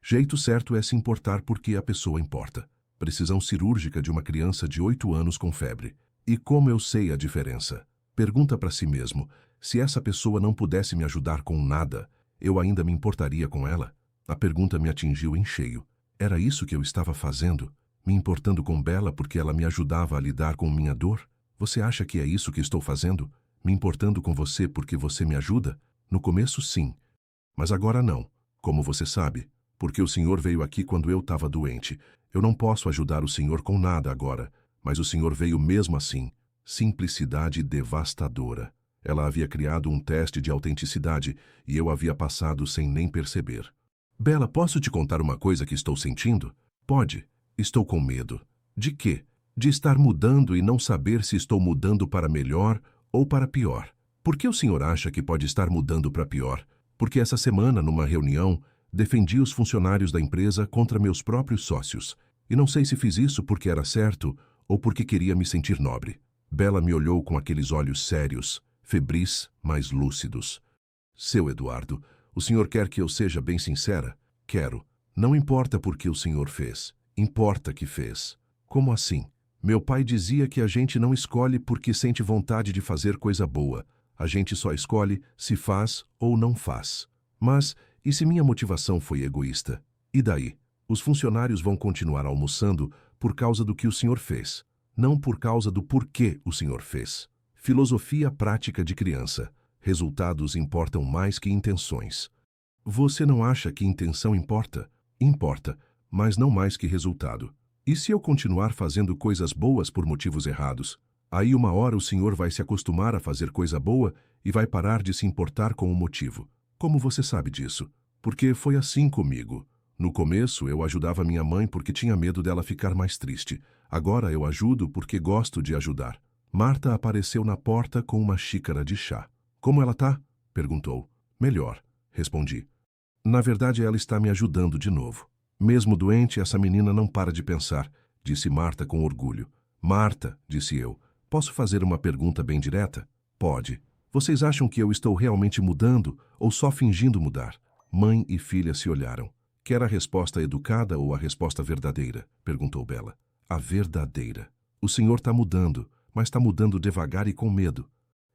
Jeito certo é se importar porque a pessoa importa. Precisão cirúrgica de uma criança de 8 anos com febre. E como eu sei a diferença? Pergunta para si mesmo, se essa pessoa não pudesse me ajudar com nada, eu ainda me importaria com ela? A pergunta me atingiu em cheio. Era isso que eu estava fazendo? Me importando com Bela porque ela me ajudava a lidar com minha dor? Você acha que é isso que estou fazendo? Me importando com você porque você me ajuda? No começo, sim. Mas agora não. Como você sabe? Porque o senhor veio aqui quando eu estava doente. Eu não posso ajudar o senhor com nada agora, mas o senhor veio mesmo assim. Simplicidade devastadora. Ela havia criado um teste de autenticidade e eu havia passado sem nem perceber. Bela, posso te contar uma coisa que estou sentindo? Pode. Estou com medo. De quê? De estar mudando e não saber se estou mudando para melhor ou para pior. Por que o senhor acha que pode estar mudando para pior? Porque essa semana, numa reunião, defendi os funcionários da empresa contra meus próprios sócios. E não sei se fiz isso porque era certo ou porque queria me sentir nobre. Bela me olhou com aqueles olhos sérios, febris, mas lúcidos. Seu Eduardo, o senhor quer que eu seja bem sincera? Quero. Não importa por que o senhor fez. Importa que fez. Como assim? Meu pai dizia que a gente não escolhe porque sente vontade de fazer coisa boa. A gente só escolhe se faz ou não faz. Mas, e se minha motivação foi egoísta? E daí? Os funcionários vão continuar almoçando por causa do que o senhor fez, não por causa do porquê o senhor fez. Filosofia prática de criança. Resultados importam mais que intenções. Você não acha que intenção importa? Importa, mas não mais que resultado. E se eu continuar fazendo coisas boas por motivos errados? Aí uma hora o senhor vai se acostumar a fazer coisa boa e vai parar de se importar com o motivo. Como você sabe disso? Porque foi assim comigo. No começo, eu ajudava minha mãe porque tinha medo dela ficar mais triste. Agora eu ajudo porque gosto de ajudar. Marta apareceu na porta com uma xícara de chá. Como ela tá? Perguntou. Melhor, respondi. Na verdade, ela está me ajudando de novo. Mesmo doente, essa menina não para de pensar, disse Marta com orgulho. Marta, disse eu, posso fazer uma pergunta bem direta? Pode. Vocês acham que eu estou realmente mudando ou só fingindo mudar? Mãe e filha se olharam. Quer a resposta educada ou a resposta verdadeira? Perguntou Bela. A verdadeira. O senhor está mudando, mas está mudando devagar e com medo.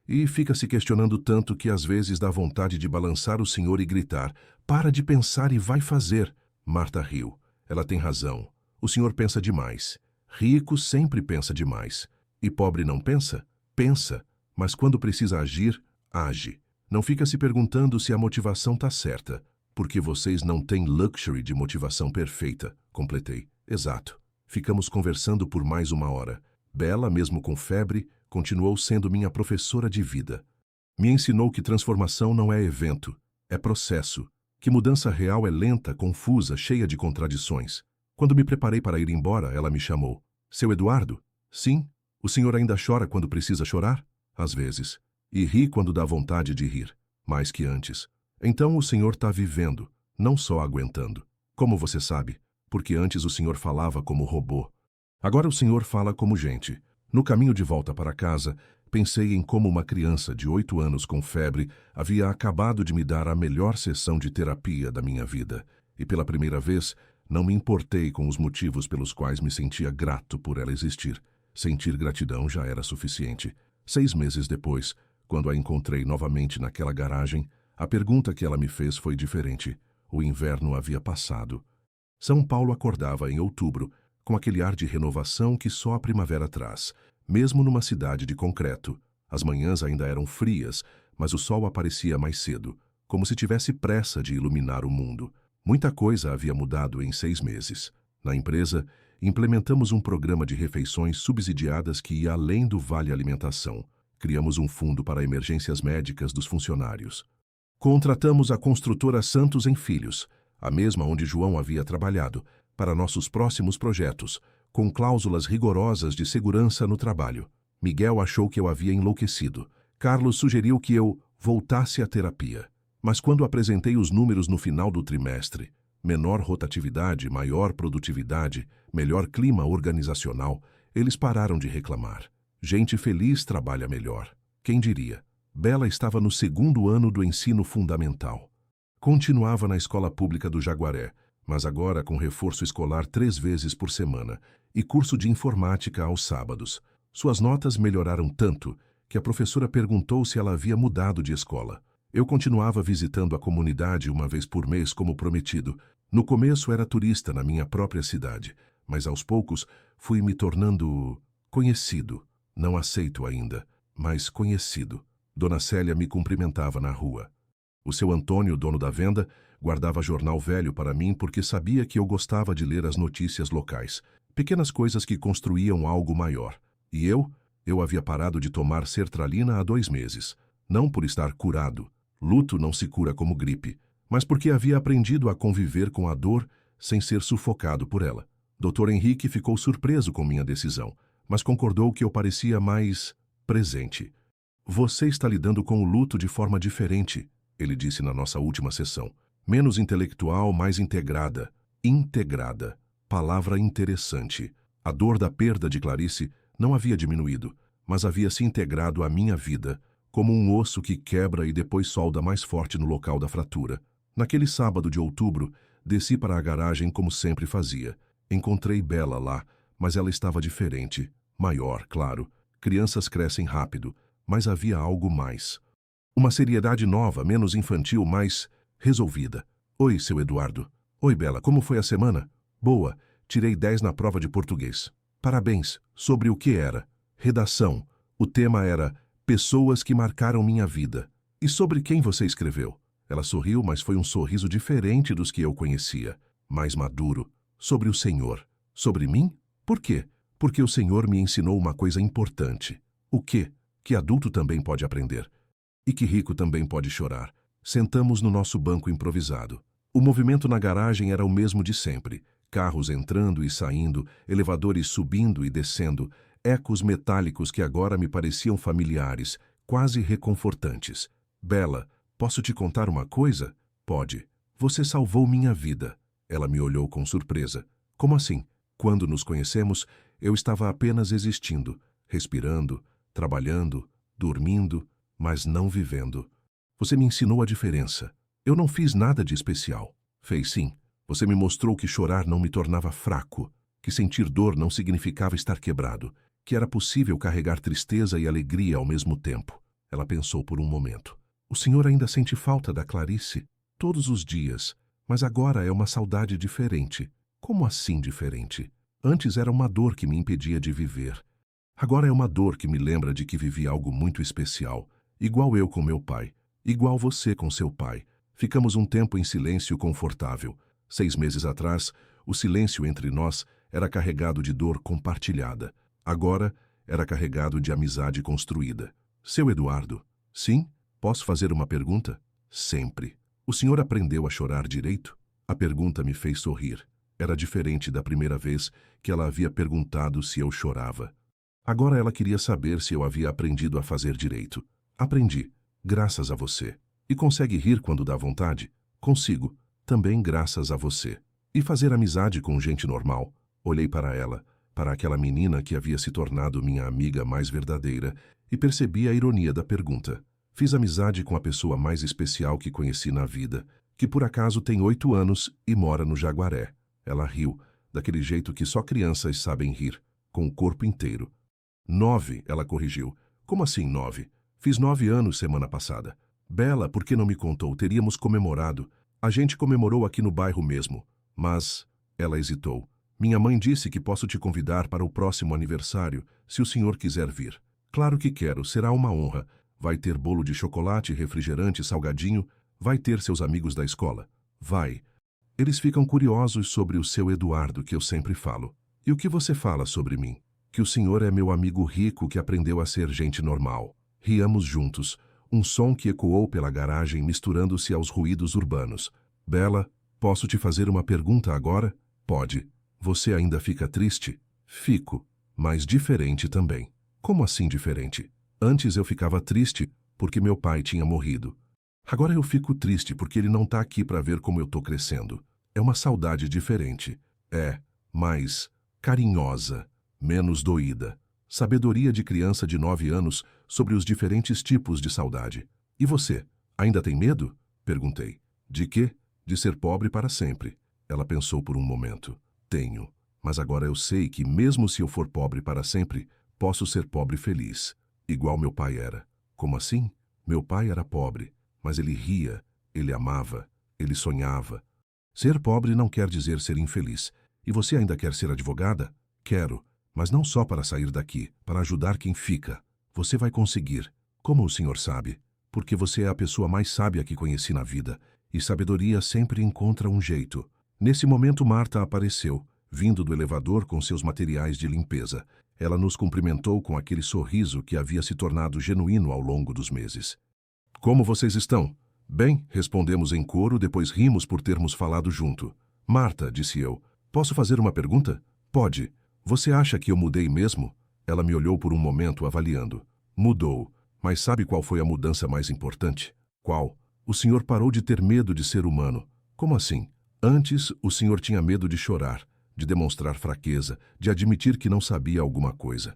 E fica se questionando tanto que às vezes dá vontade de balançar o senhor e gritar: para de pensar e vai fazer. Marta riu. Ela tem razão. O senhor pensa demais. Rico sempre pensa demais. E pobre não pensa? Pensa. Mas quando precisa agir, age. Não fica se perguntando se a motivação está certa. Porque vocês não têm luxury de motivação perfeita, completei. Exato. Ficamos conversando por mais 1 hora. Bela, mesmo com febre, continuou sendo minha professora de vida. Me ensinou que transformação não é evento, é processo. Que mudança real é lenta, confusa, cheia de contradições. Quando me preparei para ir embora, ela me chamou. Seu Eduardo? Sim. O senhor ainda chora quando precisa chorar? Às vezes. E ri quando dá vontade de rir. Mais que antes. Então o senhor está vivendo, não só aguentando. Como você sabe? Porque antes o senhor falava como robô. Agora o senhor fala como gente. No caminho de volta para casa, pensei em como uma criança de 8 anos com febre havia acabado de me dar a melhor sessão de terapia da minha vida. E pela primeira vez, não me importei com os motivos pelos quais me sentia grato por ela existir. Sentir gratidão já era suficiente. 6 meses depois, quando a encontrei novamente naquela garagem, a pergunta que ela me fez foi diferente. O inverno havia passado. São Paulo acordava em outubro, com aquele ar de renovação que só a primavera traz, mesmo numa cidade de concreto. As manhãs ainda eram frias, mas o sol aparecia mais cedo, como se tivesse pressa de iluminar o mundo. Muita coisa havia mudado em 6 meses. Na empresa, implementamos um programa de refeições subsidiadas que ia além do Vale Alimentação. Criamos um fundo para emergências médicas dos funcionários. Contratamos a construtora Santos em Filhos, a mesma onde João havia trabalhado, para nossos próximos projetos, com cláusulas rigorosas de segurança no trabalho. Miguel achou que eu havia enlouquecido. Carlos sugeriu que eu voltasse à terapia. Mas quando apresentei os números no final do trimestre, menor rotatividade, maior produtividade, melhor clima organizacional, eles pararam de reclamar. Gente feliz trabalha melhor. Quem diria? Bela estava no 2º ano do ensino fundamental. Continuava na escola pública do Jaguaré, mas agora com reforço escolar 3 vezes por semana e curso de informática aos sábados. Suas notas melhoraram tanto que a professora perguntou se ela havia mudado de escola. Eu continuava visitando a comunidade 1 vez por mês como prometido. No começo era turista na minha própria cidade, mas aos poucos fui me tornando conhecido. Não aceito ainda, mas conhecido. Dona Célia me cumprimentava na rua. O seu Antônio, dono da venda, guardava jornal velho para mim porque sabia que eu gostava de ler as notícias locais, pequenas coisas que construíam algo maior. E eu havia parado de tomar sertralina há 2 meses, não por estar curado. Luto não se cura como gripe, mas porque havia aprendido a conviver com a dor sem ser sufocado por ela. Dr. Henrique ficou surpreso com minha decisão, mas concordou que eu parecia mais presente. Você está lidando com o luto de forma diferente, ele disse na nossa última sessão. Menos intelectual, mais integrada. Integrada. Palavra interessante. A dor da perda de Clarice não havia diminuído, mas havia se integrado à minha vida, como um osso que quebra e depois solda mais forte no local da fratura. Naquele sábado de outubro, desci para a garagem como sempre fazia. Encontrei Bela lá, mas ela estava diferente. Maior, claro. Crianças crescem rápido, mas havia algo mais. Uma seriedade nova, menos infantil, mais resolvida. Oi, seu Eduardo. Oi, Bela, como foi a semana? Boa, tirei 10 na prova de português. Parabéns. Sobre o que era? Redação. O tema era Pessoas que marcaram minha vida. E sobre quem você escreveu? Ela sorriu, mas foi um sorriso diferente dos que eu conhecia. Mais maduro. Sobre o Senhor. Sobre mim? Por quê? Porque o Senhor me ensinou uma coisa importante. O quê? Que adulto também pode aprender. E que rico também pode chorar. Sentamos no nosso banco improvisado. O movimento na garagem era o mesmo de sempre. Carros entrando e saindo, elevadores subindo e descendo, ecos metálicos que agora me pareciam familiares, quase reconfortantes. Bella, posso te contar uma coisa? Pode. Você salvou minha vida. Ela me olhou com surpresa. Como assim? Quando nos conhecemos, eu estava apenas existindo, respirando, trabalhando, dormindo, mas não vivendo. Você me ensinou a diferença. Eu não fiz nada de especial. Fez sim. Você me mostrou que chorar não me tornava fraco, que sentir dor não significava estar quebrado, que era possível carregar tristeza e alegria ao mesmo tempo. Ela pensou por um momento. O senhor ainda sente falta da Clarice? Todos os dias. Mas agora é uma saudade diferente. Como assim diferente? Antes era uma dor que me impedia de viver. Agora é uma dor que me lembra de que vivi algo muito especial. Igual eu com meu pai. Igual você com seu pai. Ficamos um tempo em silêncio confortável. 6 meses atrás, o silêncio entre nós era carregado de dor compartilhada. Agora, era carregado de amizade construída. Seu Eduardo. Sim? Posso fazer uma pergunta? Sempre. O senhor aprendeu a chorar direito? A pergunta me fez sorrir. Era diferente da primeira vez que ela havia perguntado se eu chorava. Agora ela queria saber se eu havia aprendido a fazer direito. Aprendi, graças a você. E consegue rir quando dá vontade? Consigo. Também graças a você. E fazer amizade com gente normal? Olhei para ela, para aquela menina que havia se tornado minha amiga mais verdadeira, e percebi a ironia da pergunta. Fiz amizade com a pessoa mais especial que conheci na vida, que por acaso tem 8 anos e mora no Jaguaré. Ela riu, daquele jeito que só crianças sabem rir, com o corpo inteiro. 9, ela corrigiu. Como assim 9? Fiz 9 anos semana passada. Bella, por que não me contou? Teríamos comemorado. A gente comemorou aqui no bairro mesmo. Mas, ela hesitou. Minha mãe disse que posso te convidar para o próximo aniversário, se o senhor quiser vir. Claro que quero, será uma honra. Vai ter bolo de chocolate, refrigerante, salgadinho. Vai ter seus amigos da escola. Vai. Eles ficam curiosos sobre o seu Eduardo, que eu sempre falo. E o que você fala sobre mim? Que o senhor é meu amigo rico que aprendeu a ser gente normal. Riamos juntos. Um som que ecoou pela garagem misturando-se aos ruídos urbanos. Bella, posso te fazer uma pergunta agora? Pode. Você ainda fica triste? Fico, mas diferente também. Como assim diferente? Antes eu ficava triste porque meu pai tinha morrido. Agora eu fico triste porque ele não está aqui para ver como eu estou crescendo. É uma saudade diferente. É, mais carinhosa, menos doída. Sabedoria de criança de 9 anos sobre os diferentes tipos de saudade. E você, ainda tem medo? Perguntei. De quê? De ser pobre para sempre. Ela pensou por um momento. Tenho. Mas agora eu sei que mesmo se eu for pobre para sempre, posso ser pobre feliz. Igual meu pai era. Como assim? Meu pai era pobre, mas ele ria, ele amava, ele sonhava. Ser pobre não quer dizer ser infeliz. E você ainda quer ser advogada? Quero. Mas não só para sair daqui, para ajudar quem fica. Você vai conseguir. Como o senhor sabe? Porque você é a pessoa mais sábia que conheci na vida. E sabedoria sempre encontra um jeito. Nesse momento Marta apareceu, vindo do elevador com seus materiais de limpeza. Ela nos cumprimentou com aquele sorriso que havia se tornado genuíno ao longo dos meses. Como vocês estão? Bem, respondemos em coro, depois rimos por termos falado junto. Marta, disse eu, posso fazer uma pergunta? Pode. Você acha que eu mudei mesmo? Ela me olhou por um momento avaliando. Mudou. Mas sabe qual foi a mudança mais importante? Qual? O senhor parou de ter medo de ser humano. Como assim? Antes, o senhor tinha medo de chorar, de demonstrar fraqueza, de admitir que não sabia alguma coisa.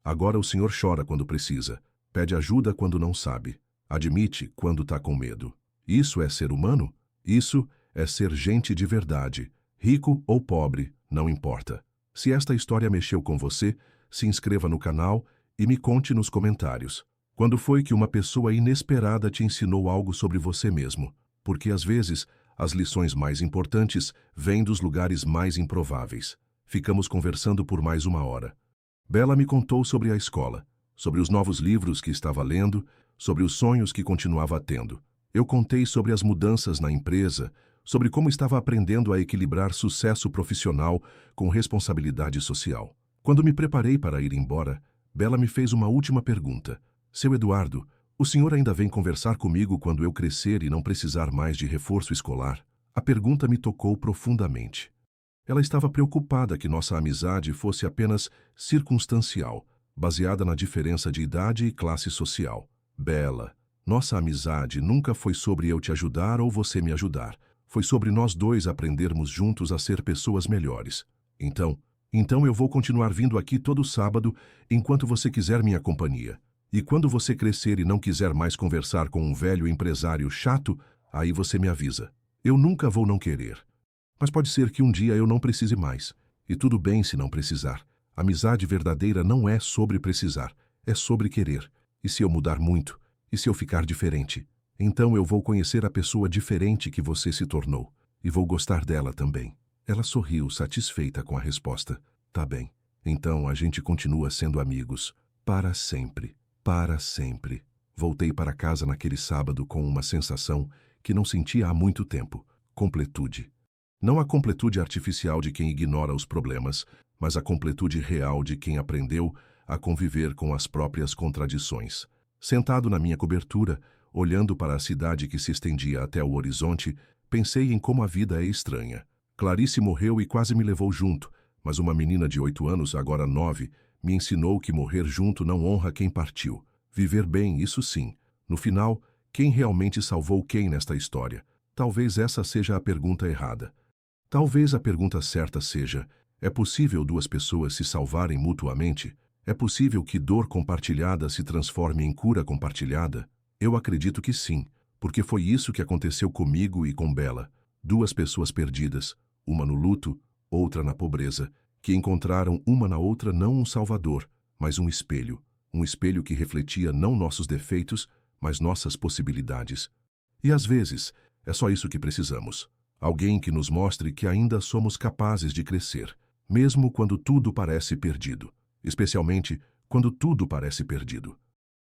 Agora o senhor chora quando precisa, pede ajuda quando não sabe, admite quando está com medo. Isso é ser humano? Isso é ser gente de verdade. Rico ou pobre, não importa. Se esta história mexeu com você, se inscreva no canal e me conte nos comentários. Quando foi que uma pessoa inesperada te ensinou algo sobre você mesmo? Porque às vezes, as lições mais importantes vêm dos lugares mais improváveis. Ficamos conversando por mais 1 hora. Bella me contou sobre a escola, sobre os novos livros que estava lendo, sobre os sonhos que continuava tendo. Eu contei sobre as mudanças na empresa, sobre como estava aprendendo a equilibrar sucesso profissional com responsabilidade social. Quando me preparei para ir embora, Bella me fez uma última pergunta. Seu Eduardo, o senhor ainda vem conversar comigo quando eu crescer e não precisar mais de reforço escolar? A pergunta me tocou profundamente. Ela estava preocupada que nossa amizade fosse apenas circunstancial, baseada na diferença de idade e classe social. Bella, nossa amizade nunca foi sobre eu te ajudar ou você me ajudar. Foi sobre nós dois aprendermos juntos a ser pessoas melhores. Então eu vou continuar vindo aqui todo sábado enquanto você quiser minha companhia. E quando você crescer e não quiser mais conversar com um velho empresário chato, aí você me avisa. Eu nunca vou não querer. Mas pode ser que um dia eu não precise mais. E tudo bem se não precisar. Amizade verdadeira não é sobre precisar, é sobre querer. E se eu mudar muito? E se eu ficar diferente? Então eu vou conhecer a pessoa diferente que você se tornou. E vou gostar dela também. Ela sorriu, satisfeita com a resposta. Tá bem. Então a gente continua sendo amigos. Para sempre. Para sempre. Voltei para casa naquele sábado com uma sensação que não sentia há muito tempo. Completude. Não a completude artificial de quem ignora os problemas, mas a completude real de quem aprendeu a conviver com as próprias contradições. Sentado na minha cobertura, olhando para a cidade que se estendia até o horizonte, pensei em como a vida é estranha. Clarice morreu e quase me levou junto, mas uma menina de 8 anos, agora 9, me ensinou que morrer junto não honra quem partiu. Viver bem, isso sim. No final, quem realmente salvou quem nesta história? Talvez essa seja a pergunta errada. Talvez a pergunta certa seja: é possível duas pessoas se salvarem mutuamente? É possível que dor compartilhada se transforme em cura compartilhada? Eu acredito que sim, porque foi isso que aconteceu comigo e com Bella. Duas pessoas perdidas, uma no luto, outra na pobreza, que encontraram uma na outra não um salvador, mas um espelho que refletia não nossos defeitos, mas nossas possibilidades. E às vezes, é só isso que precisamos. Alguém que nos mostre que ainda somos capazes de crescer, mesmo quando tudo parece perdido. Especialmente quando tudo parece perdido.